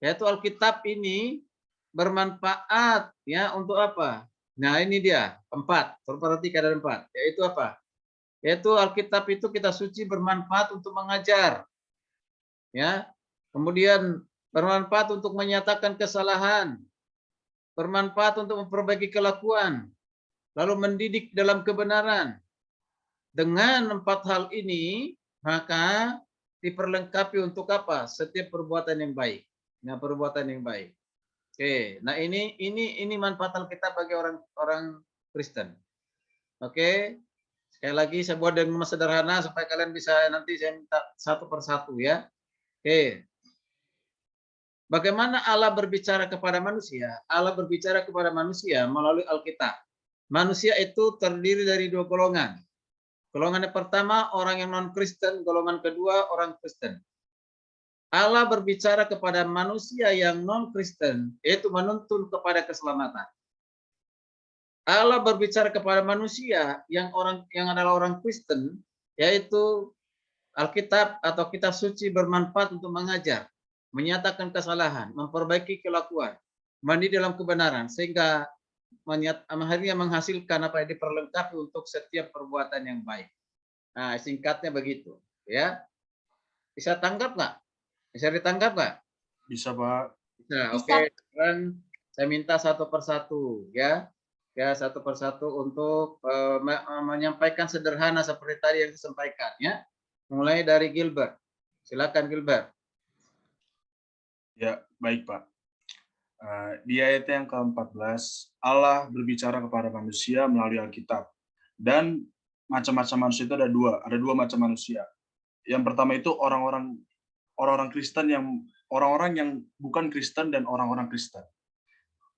yaitu Alkitab ini bermanfaat ya untuk apa? Nah, ini dia, 4. Perhatikan ada 4. Yaitu apa? Yaitu Alkitab itu kita suci bermanfaat untuk mengajar. Ya. Kemudian bermanfaat untuk menyatakan kesalahan, bermanfaat untuk memperbaiki kelakuan, lalu mendidik dalam kebenaran. Dengan 4 hal ini, maka diperlengkapi untuk apa? Setiap perbuatan yang baik. Nah, perbuatan yang baik. Oke, nah ini manfaat Alkitab bagi orang Kristen. Oke, sekali lagi saya buat dengan sederhana supaya kalian bisa nanti saya minta satu persatu ya. Oke, bagaimana Allah berbicara kepada manusia? Allah berbicara kepada manusia melalui Alkitab. Manusia itu terdiri dari 2 golongan. Golongan yang pertama orang yang non-Kristen, golongan kedua orang Kristen. Allah berbicara kepada manusia yang non-Kristen, yaitu menuntun kepada keselamatan. Allah berbicara kepada manusia yang adalah orang Kristen, yaitu Alkitab atau kitab suci bermanfaat untuk mengajar, menyatakan kesalahan, memperbaiki kelakuan, mandi dalam kebenaran, sehingga akhirnya menghasilkan apa yang diperlengkapi untuk setiap perbuatan yang baik. Nah, singkatnya begitu, ya. Bisa tanggap nggak? Bisa ditangkap nggak? Bisa, Pak. Bisa. Oke. Dan saya minta satu persatu, ya. Ya, satu persatu untuk menyampaikan sederhana seperti tadi yang disampaikan, ya. Mulai dari Gilbert. Silakan Gilbert. Ya, baik, Pak. Di ayat yang ke-14, Allah berbicara kepada manusia melalui Alkitab. Dan macam-macam manusia itu ada dua macam manusia. Yang pertama itu orang-orang Kristen orang-orang yang bukan Kristen dan orang-orang Kristen.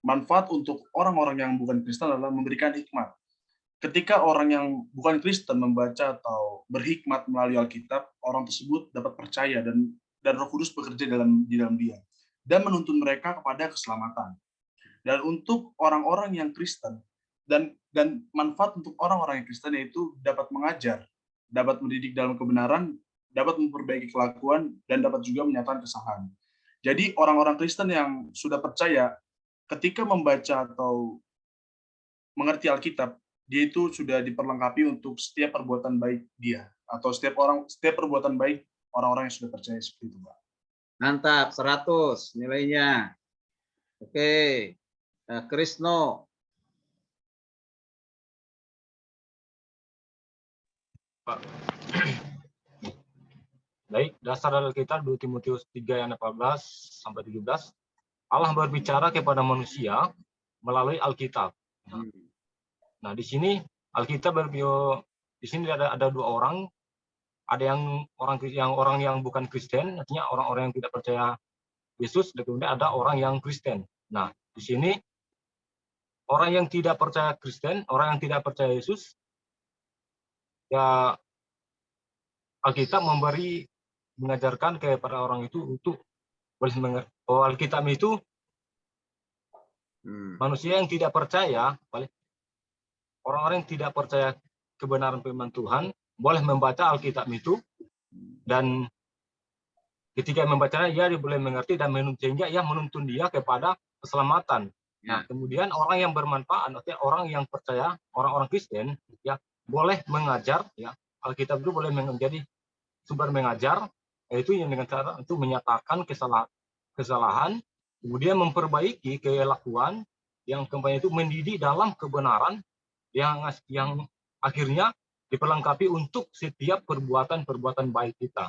Manfaat untuk orang-orang yang bukan Kristen adalah memberikan hikmat. Ketika orang yang bukan Kristen membaca atau berhikmat melalui Alkitab, orang tersebut dapat percaya dan Roh Kudus bekerja di dalam dia dan menuntun mereka kepada keselamatan. Dan untuk orang-orang yang Kristen dan manfaat untuk orang-orang yang Kristen yaitu dapat mengajar, dapat mendidik dalam kebenaran, dapat memperbaiki kelakuan, dan dapat juga menyatakan kesalahan. Jadi orang-orang Kristen yang sudah percaya ketika membaca atau mengerti Alkitab, dia itu sudah diperlengkapi untuk setiap perbuatan baik dia atau setiap perbuatan baik orang-orang yang sudah percaya seperti itu, Pak. Mantap, 100 nilainya. Oke. Krisno. Pak. Baik, dasar dari kita 2 Timotius 3 ayat 14 sampai 17. Allah berbicara kepada manusia melalui Alkitab. Nah, di sini Alkitab di sini ada 2 orang. Ada orang yang bukan Kristen, artinya orang-orang yang tidak percaya Yesus, dan kemudian ada orang yang Kristen. Nah, di sini orang yang tidak percaya Kristen, orang yang tidak percaya Yesus, ya Alkitab mengajarkan kepada orang itu untuk bahwa Alkitab itu manusia yang tidak percaya, orang-orang yang tidak percaya kebenaran firman Tuhan boleh membaca Alkitab itu, dan ketika membacanya dia boleh mengerti dan sehingga ia menuntun dia kepada keselamatan. Nah, kemudian orang yang bermanfaat, artinya orang yang percaya, orang-orang Kristen, ya boleh mengajar, ya Alkitab itu boleh menjadi sumber mengajar, yaitu yang dengan cara untuk menyatakan kesalahan, kemudian memperbaiki kelakuan, yang kemudian itu mendidik dalam kebenaran, yang akhirnya diperlengkapi untuk setiap perbuatan baik kita.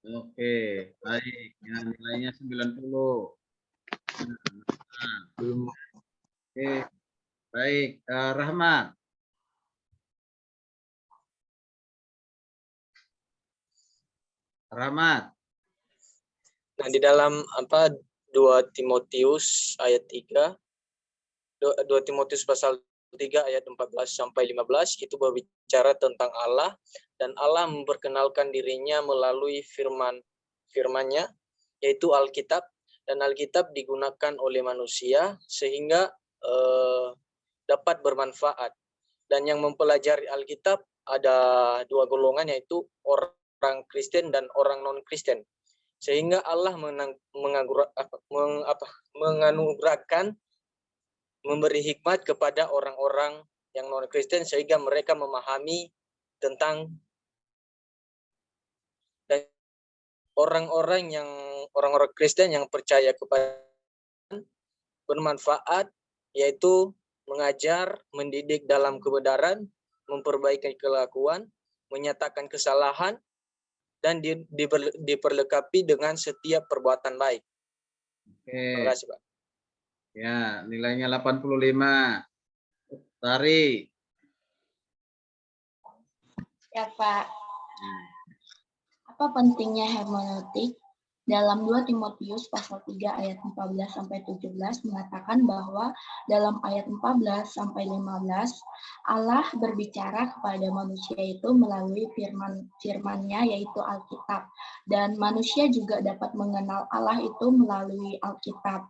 Oke, baik. Ya, nilainya 90. Oke, baik. Rahmat. Nah, di dalam 2 Timotius ayat 3, 2 Timotius pasal 3 ayat 14 sampai 15 itu berbicara tentang Allah, dan Allah memperkenalkan dirinya melalui firman-nya, yaitu Alkitab, dan Alkitab digunakan oleh manusia sehingga dapat bermanfaat. Dan yang mempelajari Alkitab ada 2 golongan, yaitu orang Kristen dan orang non-Kristen. Sehingga Allah menganugerahkan memberi hikmat kepada orang-orang yang non-Kristen sehingga mereka memahami tentang orang-orang Kristen yang percaya kepada bermanfaat, yaitu mengajar, mendidik dalam kebenaran, memperbaiki kelakuan, menyatakan kesalahan, dan diperlengkapi dengan setiap perbuatan baik. Terima Oke. kasih, Pak. Ya, nilainya 85. Tari. Ya, Pak. Apa pentingnya hermeneutik? Dalam 2 Timotius pasal 3 ayat 14 sampai 17 mengatakan bahwa dalam ayat 14 sampai 15 Allah berbicara kepada manusia itu melalui firman-nya yaitu Alkitab, dan manusia juga dapat mengenal Allah itu melalui Alkitab.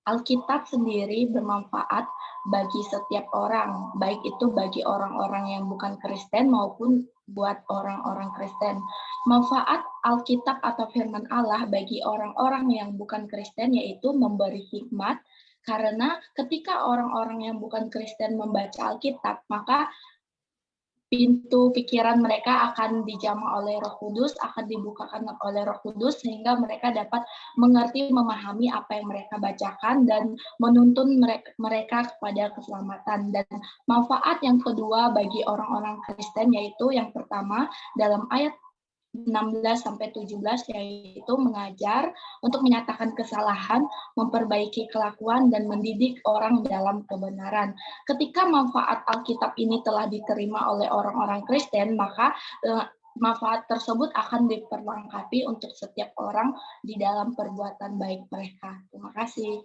Alkitab sendiri bermanfaat bagi setiap orang, baik itu bagi orang-orang yang bukan Kristen maupun buat orang-orang Kristen. Manfaat Alkitab atau firman Allah bagi orang-orang yang bukan Kristen yaitu memberi hikmat, karena ketika orang-orang yang bukan Kristen membaca Alkitab, maka pintu pikiran mereka akan dijamah oleh Roh Kudus, akan dibukakan oleh Roh Kudus sehingga mereka dapat mengerti, memahami apa yang mereka bacakan dan menuntun mereka kepada keselamatan. Dan manfaat yang kedua bagi orang-orang Kristen yaitu yang pertama dalam ayat 16-17 yaitu mengajar untuk menyatakan kesalahan, memperbaiki kelakuan, dan mendidik orang dalam kebenaran. Ketika manfaat Alkitab ini telah diterima oleh orang-orang Kristen, maka manfaat tersebut akan diperlengkapi untuk setiap orang di dalam perbuatan baik mereka. Terima kasih.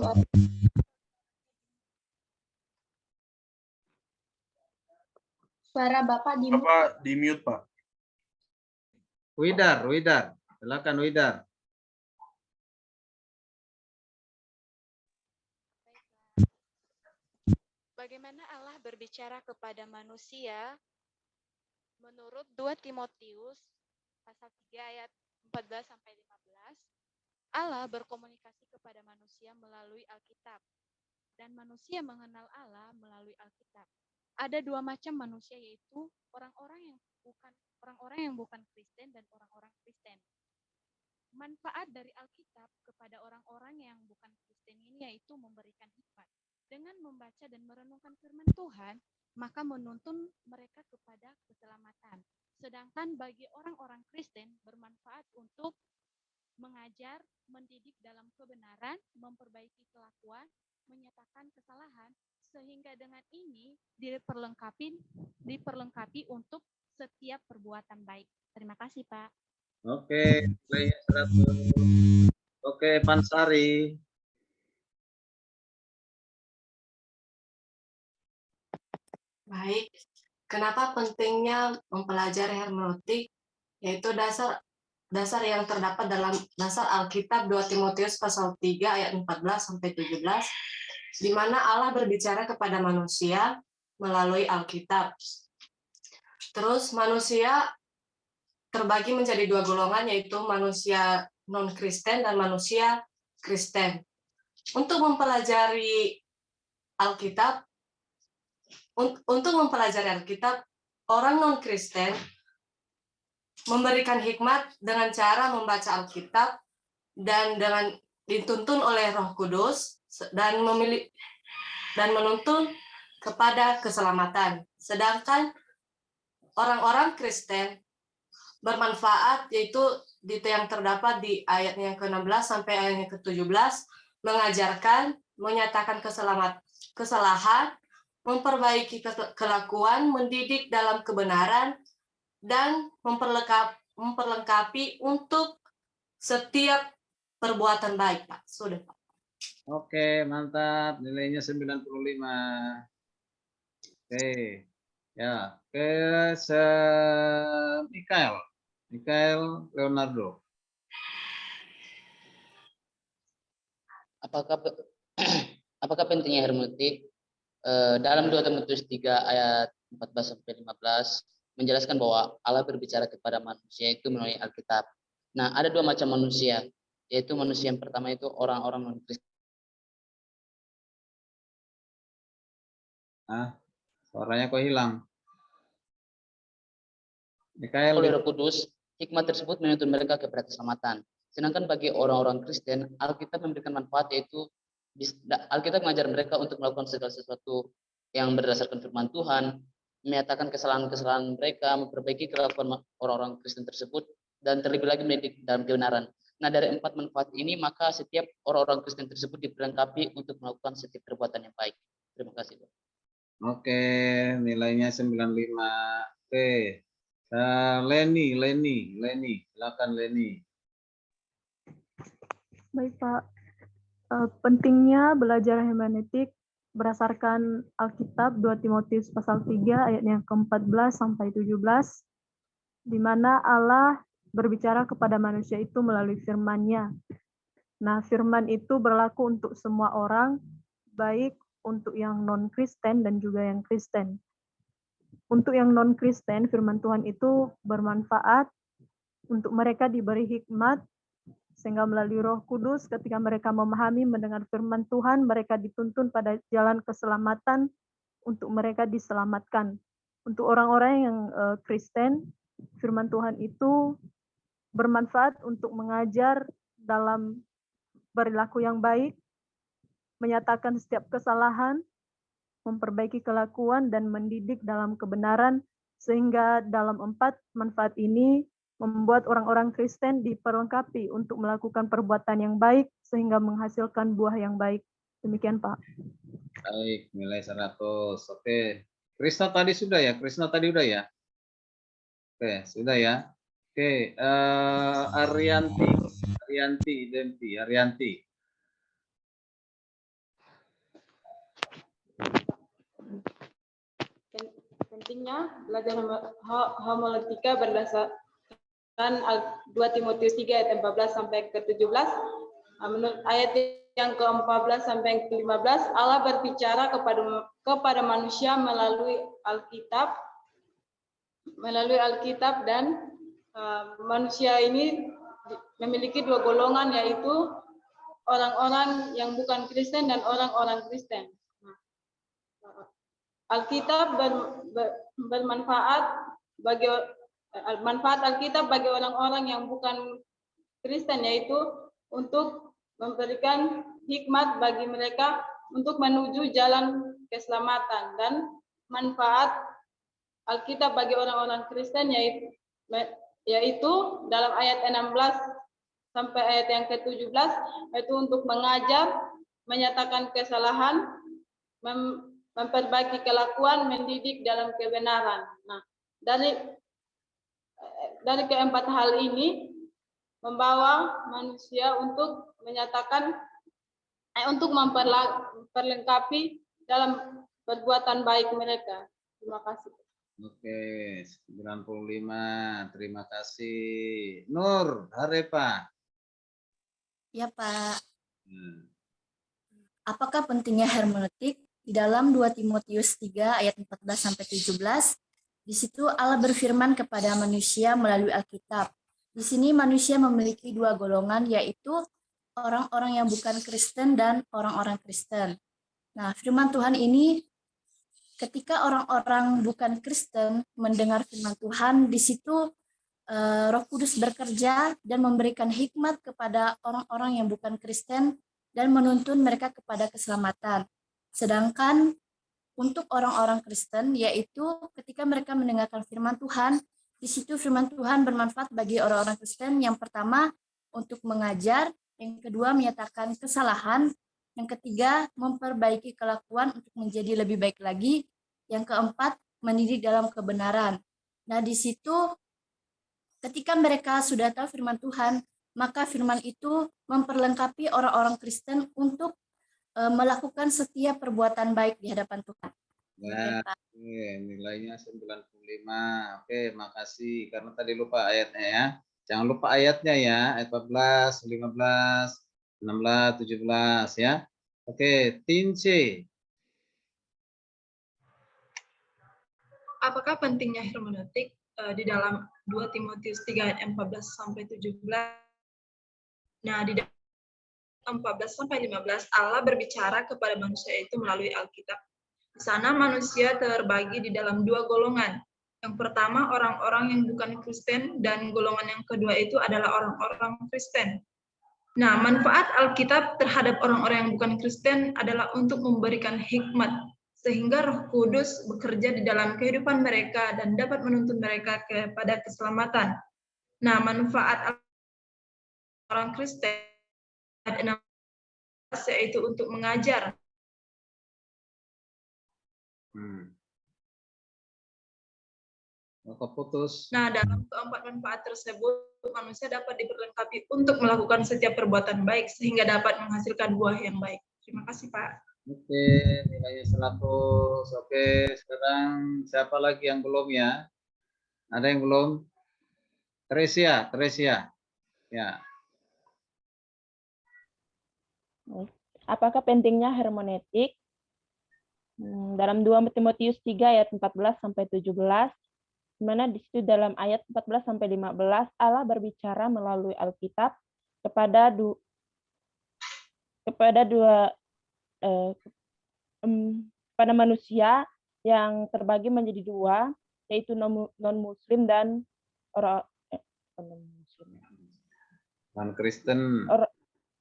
Pak, suara Bapak di Bapak di mute, Pak. Widar. Silakan Widar. Bagaimana Allah berbicara kepada manusia? Menurut 2 Timotius pasal 3 ayat 14 sampai 15, Allah berkomunikasi kepada manusia melalui Alkitab dan manusia mengenal Allah melalui Alkitab. Ada 2 macam manusia, yaitu orang-orang yang bukan Kristen dan orang-orang Kristen. Manfaat dari Alkitab kepada orang-orang yang bukan Kristen ini yaitu memberikan hikmat. Dengan membaca dan merenungkan firman Tuhan, maka menuntun mereka kepada keselamatan. Sedangkan bagi orang-orang Kristen bermanfaat untuk mengajar, mendidik dalam kebenaran, memperbaiki kelakuan, menyatakan kesalahan, sehingga dengan ini diperlengkapi untuk setiap perbuatan baik. Terima kasih, Pak. Oke, nilainya 100. Oke, Pansari. Baik, kenapa pentingnya mempelajari hermeneutik? Yaitu dasar yang terdapat dalam dasar Alkitab 2 Timotius pasal 3 ayat 14 sampai 17, di mana Allah berbicara kepada manusia melalui Alkitab. Terus manusia terbagi menjadi 2 golongan, yaitu manusia non-Kristen dan manusia Kristen. Untuk mempelajari Alkitab, orang non-Kristen memberikan hikmat dengan cara membaca Alkitab dan dengan dituntun oleh Roh Kudus dan menuntun kepada keselamatan. Sedangkan orang-orang Kristen bermanfaat, yaitu yang terdapat di ayat yang ke-16 sampai ayat yang ke-17, mengajarkan, menyatakan kesalahan, memperbaiki kelakuan, mendidik dalam kebenaran, dan memperlengkapi untuk setiap perbuatan baik, Pak. Sudah, Pak. Oke, mantap. Nilainya 95. Oke. Ya, ke Mikael Leonardo. Apakah pentingnya hermeneutik? Dalam 2 Timotius 3 ayat 14 sampai 15, menjelaskan bahwa Allah berbicara kepada manusia itu melalui Alkitab. Nah, ada dua macam manusia, yaitu manusia yang pertama itu orang-orang non-Kristen. Suaranya kok hilang? Mikael, Oleh Roh Kudus, hikmat tersebut menuntun mereka kepada keselamatan. Sedangkan bagi orang-orang Kristen, Alkitab memberikan manfaat, yaitu Alkitab mengajar mereka untuk melakukan segala sesuatu yang berdasarkan firman Tuhan, menyatakan kesalahan-kesalahan mereka, memperbaiki kelakuan orang-orang Kristen tersebut, dan terlebih lagi mendidik dalam kebenaran. Nah, dari 4 manfaat ini, maka setiap orang-orang Kristen tersebut diperlengkapi untuk melakukan setiap perbuatan yang baik. Terima kasih, Pak. Oke, nilainya 95. Oke. Leni, silakan Leni. Baik, Pak. Pentingnya belajar hermeneutik berdasarkan Alkitab 2 Timotius pasal 3 ayat yang ke-14 sampai 17, di mana Allah berbicara kepada manusia itu melalui firman-Nya. Nah, firman itu berlaku untuk semua orang, baik untuk yang non-Kristen dan juga yang Kristen. Untuk yang non-Kristen, firman Tuhan itu bermanfaat untuk mereka diberi hikmat, sehingga melalui Roh Kudus ketika mereka memahami mendengar firman Tuhan, mereka dituntun pada jalan keselamatan untuk mereka diselamatkan. Untuk orang-orang yang Kristen, firman Tuhan itu bermanfaat untuk mengajar dalam perilaku yang baik, menyatakan setiap kesalahan, memperbaiki kelakuan, dan mendidik dalam kebenaran, sehingga dalam 4 manfaat ini membuat orang-orang Kristen diperlengkapi untuk melakukan perbuatan yang baik sehingga menghasilkan buah yang baik. Demikian, Pak. Baik, nilai 100. Oke. Krisna tadi sudah ya? Krisna tadi udah ya? Oke, sudah ya. Oke, Arianti. Pentingnya belajar homiletika berdasarkan 2 Timotius 3 ayat 14 sampai ke 17. Menurut ayat yang ke-14 sampai yang ke-15, Allah berbicara kepada manusia melalui Alkitab dan manusia ini memiliki 2 golongan, yaitu orang-orang yang bukan Kristen dan orang-orang Kristen. Alkitab bermanfaat manfaat Alkitab bagi orang-orang yang bukan Kristen, yaitu untuk memberikan hikmat bagi mereka untuk menuju jalan keselamatan, dan manfaat Alkitab bagi orang-orang Kristen yaitu dalam ayat 16 sampai ayat yang ke-17, yaitu untuk mengajar, menyatakan kesalahan, memperbaiki kelakuan, mendidik dalam kebenaran. Nah, dari keempat hal ini membawa manusia untuk menyatakan untuk memperlengkapi dalam perbuatan baik mereka. Terima kasih. Oke, 95. Terima kasih. Nur Harepa. Ya, Pak. Apakah pentingnya hermeneutik? Di dalam 2 Timotius 3 ayat 14 sampai 17, di situ Allah berfirman kepada manusia melalui Alkitab. Di sini manusia memiliki 2 golongan, yaitu orang-orang yang bukan Kristen dan orang-orang Kristen. Nah, firman Tuhan ini ketika orang-orang bukan Kristen mendengar firman Tuhan, di situ Roh Kudus bekerja dan memberikan hikmat kepada orang-orang yang bukan Kristen dan menuntun mereka kepada keselamatan. Sedangkan untuk orang-orang Kristen, yaitu ketika mereka mendengarkan firman Tuhan, di situ firman Tuhan bermanfaat bagi orang-orang Kristen. Yang pertama, untuk mengajar. Yang kedua, menyatakan kesalahan. Yang ketiga, memperbaiki kelakuan untuk menjadi lebih baik lagi. Yang keempat, mendidik dalam kebenaran. Nah, di situ ketika mereka sudah tahu firman Tuhan, maka firman itu memperlengkapi orang-orang Kristen untuk melakukan setiap perbuatan baik di hadapan Tuhan. Ya, oke, nilainya 95. Oke, makasih. Karena tadi lupa ayatnya ya. Jangan lupa ayatnya ya, ayat 14, 15, 16, 17 ya. Oke, Tince. apakah pentingnya hermeneutik di dalam 2 Timotius 3 ayat 14 sampai 17? Nah, di dalam 14 sampai 15 Allah berbicara kepada manusia itu melalui Alkitab. Di sana manusia terbagi di dalam 2 golongan. Yang pertama orang-orang yang bukan Kristen dan golongan yang kedua itu adalah orang-orang Kristen. Nah, manfaat Alkitab terhadap orang-orang yang bukan Kristen adalah untuk memberikan hikmat sehingga Roh Kudus bekerja di dalam kehidupan mereka dan dapat menuntun mereka kepada keselamatan. Nah, manfaat orang Kristen yaitu untuk mengajar. Keputus. Nah, dalam keempat manfaat tersebut, manusia dapat diperlengkapi untuk melakukan setiap perbuatan baik sehingga dapat menghasilkan buah yang baik. Terima kasih, Pak. Oke, nilainya 100. Oke, sekarang siapa lagi yang belum ya? Ada yang belum? Teresia. Ya. Apakah pentingnya hermeneutik? Dalam 2 Timotius 3 ayat 14 sampai 17, di mana di situ dalam ayat 14 sampai 15 Allah berbicara melalui Alkitab pada manusia yang terbagi menjadi 2, yaitu non-muslim dan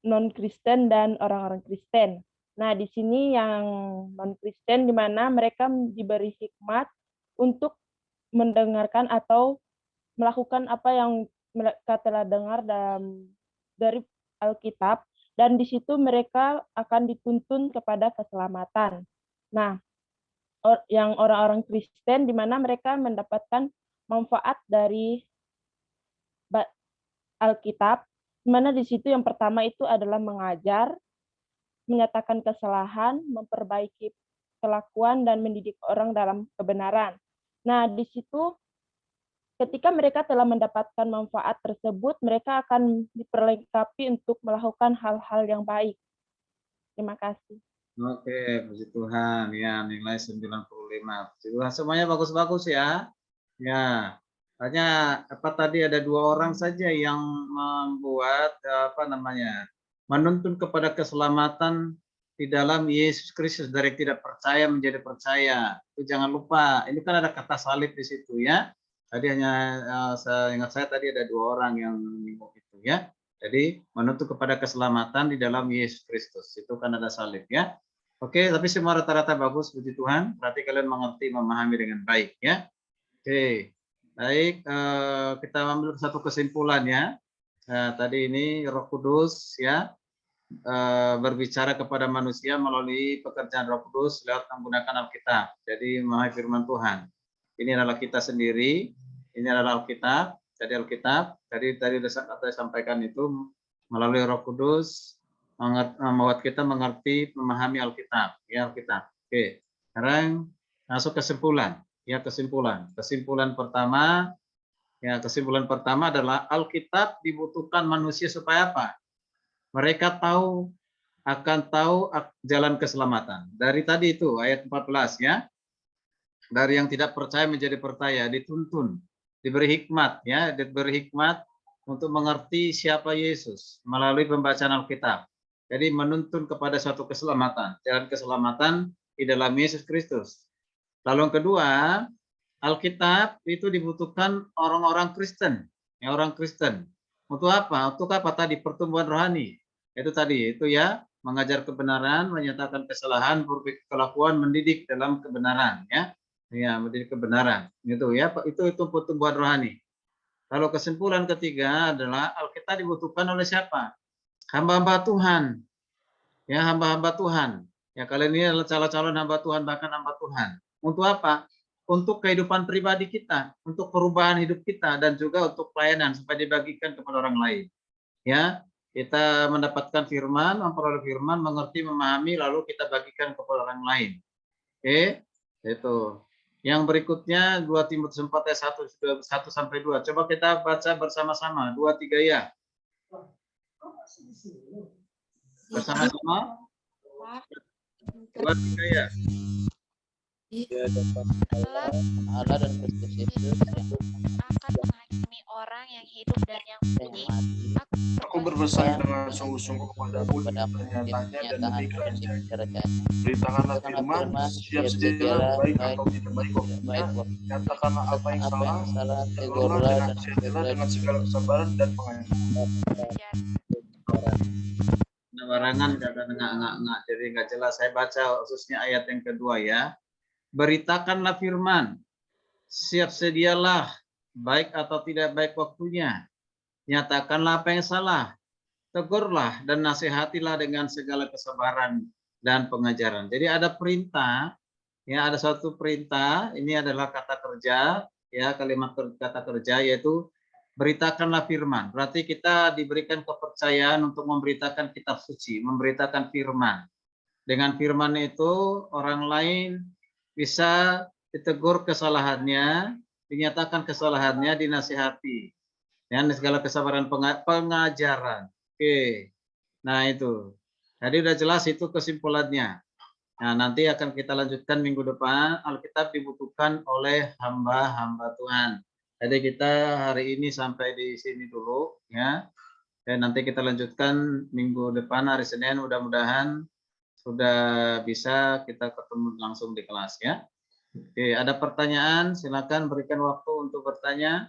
non-Kristen dan orang-orang Kristen. Nah, di sini yang non-Kristen di mana mereka diberi hikmat untuk mendengarkan atau melakukan apa yang mereka telah dengar dari Alkitab, dan di situ mereka akan dituntun kepada keselamatan. Nah, yang orang-orang Kristen di mana mereka mendapatkan manfaat dari Alkitab, di mana di situ yang pertama itu adalah mengajar, menyatakan kesalahan, memperbaiki kelakuan, dan mendidik orang dalam kebenaran. Nah, di situ ketika mereka telah mendapatkan manfaat tersebut, mereka akan diperlengkapi untuk melakukan hal-hal yang baik. Terima kasih. Oke, puji Tuhan. Ya, nilai 95. Puji Tuhan, semuanya bagus-bagus ya. Ya, hanya tadi ada 2 orang saja yang membuat menuntun kepada keselamatan di dalam Yesus Kristus, dari tidak percaya menjadi percaya. Itu jangan lupa. Ini kan ada kata salib di situ ya. Tadi hanya ingat saya tadi ada 2 orang yang menyinggung itu ya. Jadi menuntun kepada keselamatan di dalam Yesus Kristus. Itu kan ada salib ya. Oke, tapi semua rata-rata bagus, puji Tuhan. Berarti kalian mengerti, memahami dengan baik ya. Oke, baik. Kita ambil satu kesimpulan ya. Tadi ini Roh Kudus ya berbicara kepada manusia melalui pekerjaan Roh Kudus lewat menggunakan Alkitab. Jadi memahami firman Tuhan. Ini adalah kita sendiri. Ini adalah Alkitab. Jadi Alkitab tadi sudah saya sampaikan itu melalui Roh Kudus membuat kita mengerti, memahami Alkitab. Ya, Alkitab. Oke. Sekarang masuk kesimpulan. Ya, kesimpulan. Kesimpulan pertama adalah Alkitab dibutuhkan manusia supaya apa? Mereka akan tahu jalan keselamatan. Dari tadi itu ayat 14 ya. Dari yang tidak percaya menjadi percaya, dituntun, diberi hikmat ya, diberi hikmat untuk mengerti siapa Yesus melalui pembacaan Alkitab. Jadi menuntun kepada suatu keselamatan, jalan keselamatan di dalam Yesus Kristus. Lalu yang kedua, Alkitab itu dibutuhkan orang-orang Kristen, ya, orang Kristen. Untuk apa? Untuk apa tadi? Pertumbuhan rohani. Itu tadi, itu ya, mengajar kebenaran, menyatakan kesalahan, berbagai kelakuan, mendidik dalam kebenaran, ya. Ya, mendidik kebenaran. Itu ya, itu pertumbuhan rohani. Lalu kesimpulan ketiga adalah Alkitab dibutuhkan oleh siapa? Hamba-hamba Tuhan. Ya, hamba-hamba Tuhan. Ya, kalian ini adalah calon-calon hamba Tuhan, bahkan hamba Tuhan. Untuk apa? Untuk kehidupan pribadi kita, untuk perubahan hidup kita, dan juga untuk pelayanan supaya dibagikan kepada orang lain. Ya, kita mendapatkan firman, memperoleh firman, mengerti, memahami, lalu kita bagikan kepada orang lain. Oke, itu. Yang berikutnya 2 Timotius 4 ayat 1 sampai 2. Coba kita baca bersama-sama. 2, 3 ya. Bersama-sama. 2, 3 ya. Allah dan Kristus Yesus akan menghakimi orang yang hidup dan yang mati. Aku berpesan dengan sungguh-sungguh kepadamu nyatanya dan demikian terjadi. Beritakanlah firman, siap sedialah baik atau tidak baik waktunya, nyatakanlah apa yang salah, tegurlah dan nasihatilah dengan segala kesabaran dan pengajaran. Barangan nggak ada enggak, jadi nggak jelas. Saya baca khususnya ayat yang kedua ya. Beritakanlah firman, siap sedialah baik atau tidak baik waktunya, nyatakanlah apa yang salah, tegurlah dan nasihatilah dengan segala kesabaran dan pengajaran. Jadi ada perintah, ya ada satu perintah. Ini adalah kata kerja, ya kalimat kata kerja yaitu beritakanlah firman. Berarti kita diberikan kepercayaan untuk memberitakan kitab suci, memberitakan firman. Dengan firman itu orang lain bisa ditegur kesalahannya, dinyatakan kesalahannya, dinasihati. Dan segala kesabaran pengajaran. Oke. Nah itu. Jadi udah jelas itu kesimpulannya. Nah, nanti akan kita lanjutkan minggu depan. Alkitab dibutuhkan oleh hamba-hamba Tuhan. Jadi kita hari ini sampai di sini dulu ya. Dan nanti kita lanjutkan minggu depan hari Senin, mudah-mudahan sudah bisa kita ketemu langsung di kelas ya. Oke, ada pertanyaan? Silakan berikan waktu untuk bertanya.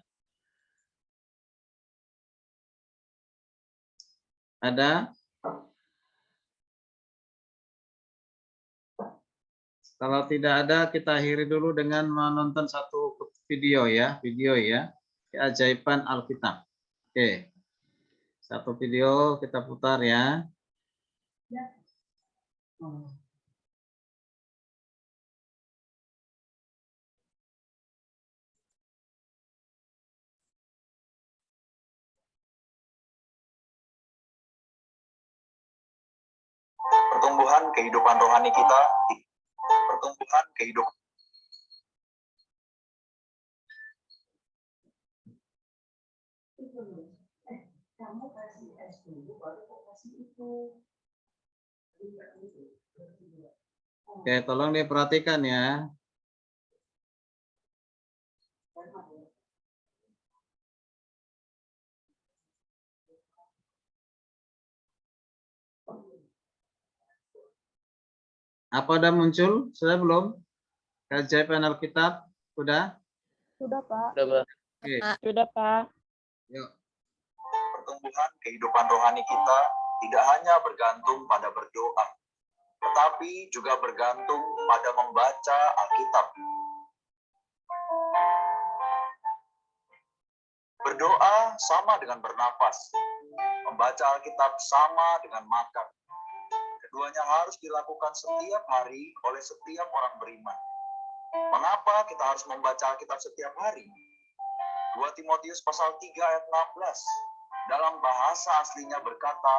Ada? Kalau tidak ada, kita akhiri dulu dengan menonton satu video ya, keajaiban Alkitab. Oke, satu video kita putar ya. Pertumbuhan kehidupan rohani kita, pertumbuhan kehidupan. Kamu kasih es dulu, baru kok kasih itu. Oke, tolong diperhatikan ya. Apa udah muncul? Sudah belum? Keajaiban Alkitab? Sudah? Sudah, Pak. Sudah, Pak. Oke. Sudah, Pak. Yuk. Pertumbuhan kehidupan rohani kita tidak hanya bergantung pada berdoa, tetapi juga bergantung pada membaca Alkitab. Berdoa sama dengan bernafas. Membaca Alkitab sama dengan makan. Keduanya harus dilakukan setiap hari oleh setiap orang beriman. Mengapa kita harus membaca Alkitab setiap hari? 2 Timotius pasal 3 ayat 16. Dalam bahasa aslinya berkata,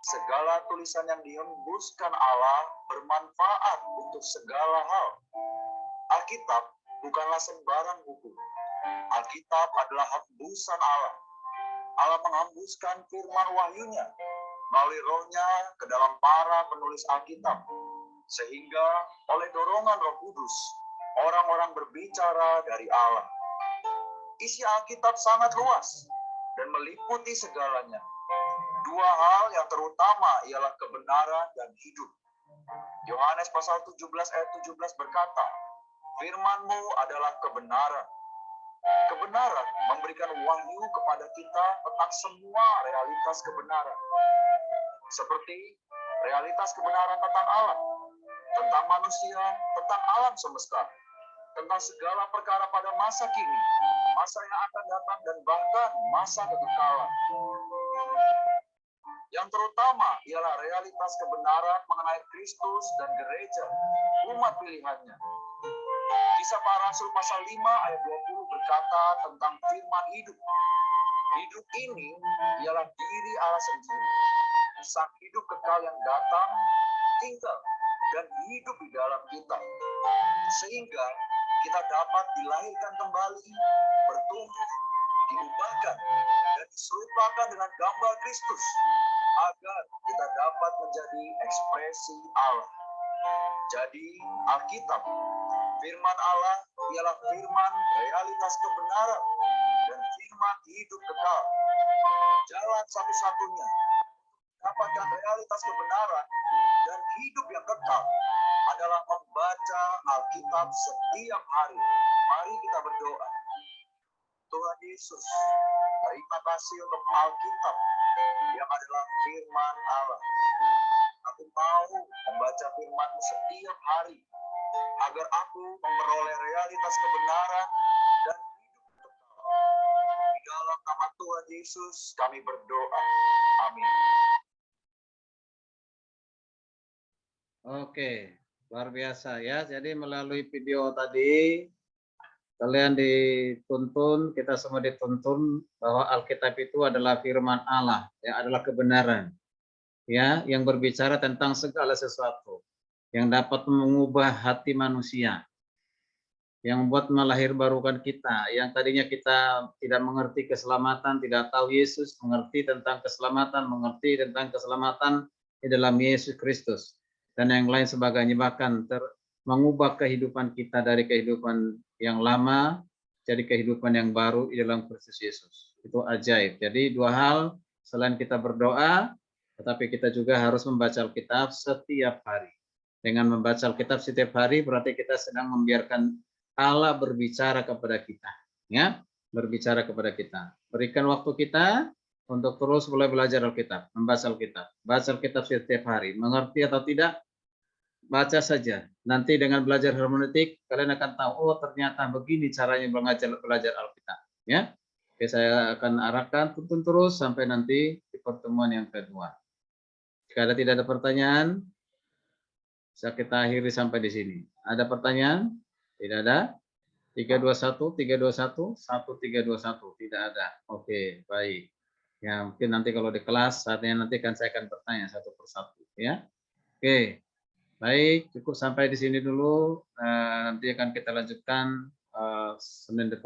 segala tulisan yang dihembuskan Allah bermanfaat untuk segala hal. Alkitab bukanlah sembarang buku. Alkitab adalah hembusan Allah. Allah menghembuskan firman wahyunya melalui rohnya ke dalam para penulis Alkitab. Sehingga oleh dorongan Roh Kudus, orang-orang berbicara dari Allah. Isi Alkitab sangat luas dan meliputi segalanya. Dua hal yang terutama ialah kebenaran dan hidup. Yohanes pasal 17 ayat 17 berkata, firman-Mu adalah kebenaran. Kebenaran memberikan wahyu kepada kita tentang semua realitas kebenaran. Seperti realitas kebenaran tentang Allah, tentang manusia, tentang alam semesta, tentang segala perkara pada masa kini, masa yang akan datang, dan bahkan masa kekekalan. Yang terutama ialah realitas kebenaran mengenai Kristus dan gereja, umat pilihannya. Kisah Para Rasul pasal 5 ayat 20 berkata tentang firman hidup. Hidup ini ialah diri Allah sendiri. Sang hidup kekal yang datang, tinggal, dan hidup di dalam kita. Sehingga kita dapat dilahirkan kembali, bertumbuh, diubahkan, dan diserupakan dengan gambar Kristus, agar kita dapat menjadi ekspresi Allah. Jadi, Alkitab Firman Allah ialah firman realitas kebenaran dan firman hidup kekal. Jalan satu-satunya dapatkan realitas kebenaran dan hidup yang kekal adalah membaca Alkitab setiap hari. Mari kita berdoa. Tuhan Yesus, terima kasih untuk Alkitab yang adalah firman Allah. Aku mau membaca firman-Mu setiap hari agar aku memperoleh realitas kebenaran dan hidup kekal. Di dalam nama Tuhan Yesus kami berdoa. Amin. Oke, luar biasa ya. Jadi melalui video tadi kalian dituntun, kita semua dituntun bahwa Alkitab itu adalah firman Allah, ya, adalah kebenaran, ya, yang berbicara tentang segala sesuatu, yang dapat mengubah hati manusia, yang membuat melahirbarukan kita, yang tadinya kita tidak mengerti keselamatan, tidak tahu Yesus, mengerti tentang keselamatan di dalam Yesus Kristus, dan yang lain sebagainya, bahkan mengubah kehidupan kita dari kehidupan yang lama jadi kehidupan yang baru di dalam Kristus Yesus. Itu ajaib. Jadi dua hal, selain kita berdoa, tetapi kita juga harus membaca Alkitab setiap hari. Dengan membaca Alkitab setiap hari berarti kita sedang membiarkan Allah berbicara kepada kita, ya, berbicara kepada kita. Berikan waktu kita untuk terus mulai belajar Alkitab, membaca Alkitab. Baca Alkitab setiap hari. Mengerti atau tidak, baca saja. Nanti dengan belajar hermeneutik, kalian akan tahu, oh ternyata begini caranya belajar Alkitab. Ya, oke, saya akan arahkan, tuntun terus sampai nanti di pertemuan yang kedua. Jika tidak ada pertanyaan, bisa kita akhiri sampai di sini. Ada pertanyaan? Tidak ada? 321, 321, 1321. Tidak ada. Oke, baik. Ya, mungkin nanti kalau di kelas saatnya nanti saya akan bertanya satu persatu, ya. Oke. Baik, cukup sampai di sini dulu. Nanti akan kita lanjutkan Senin depan.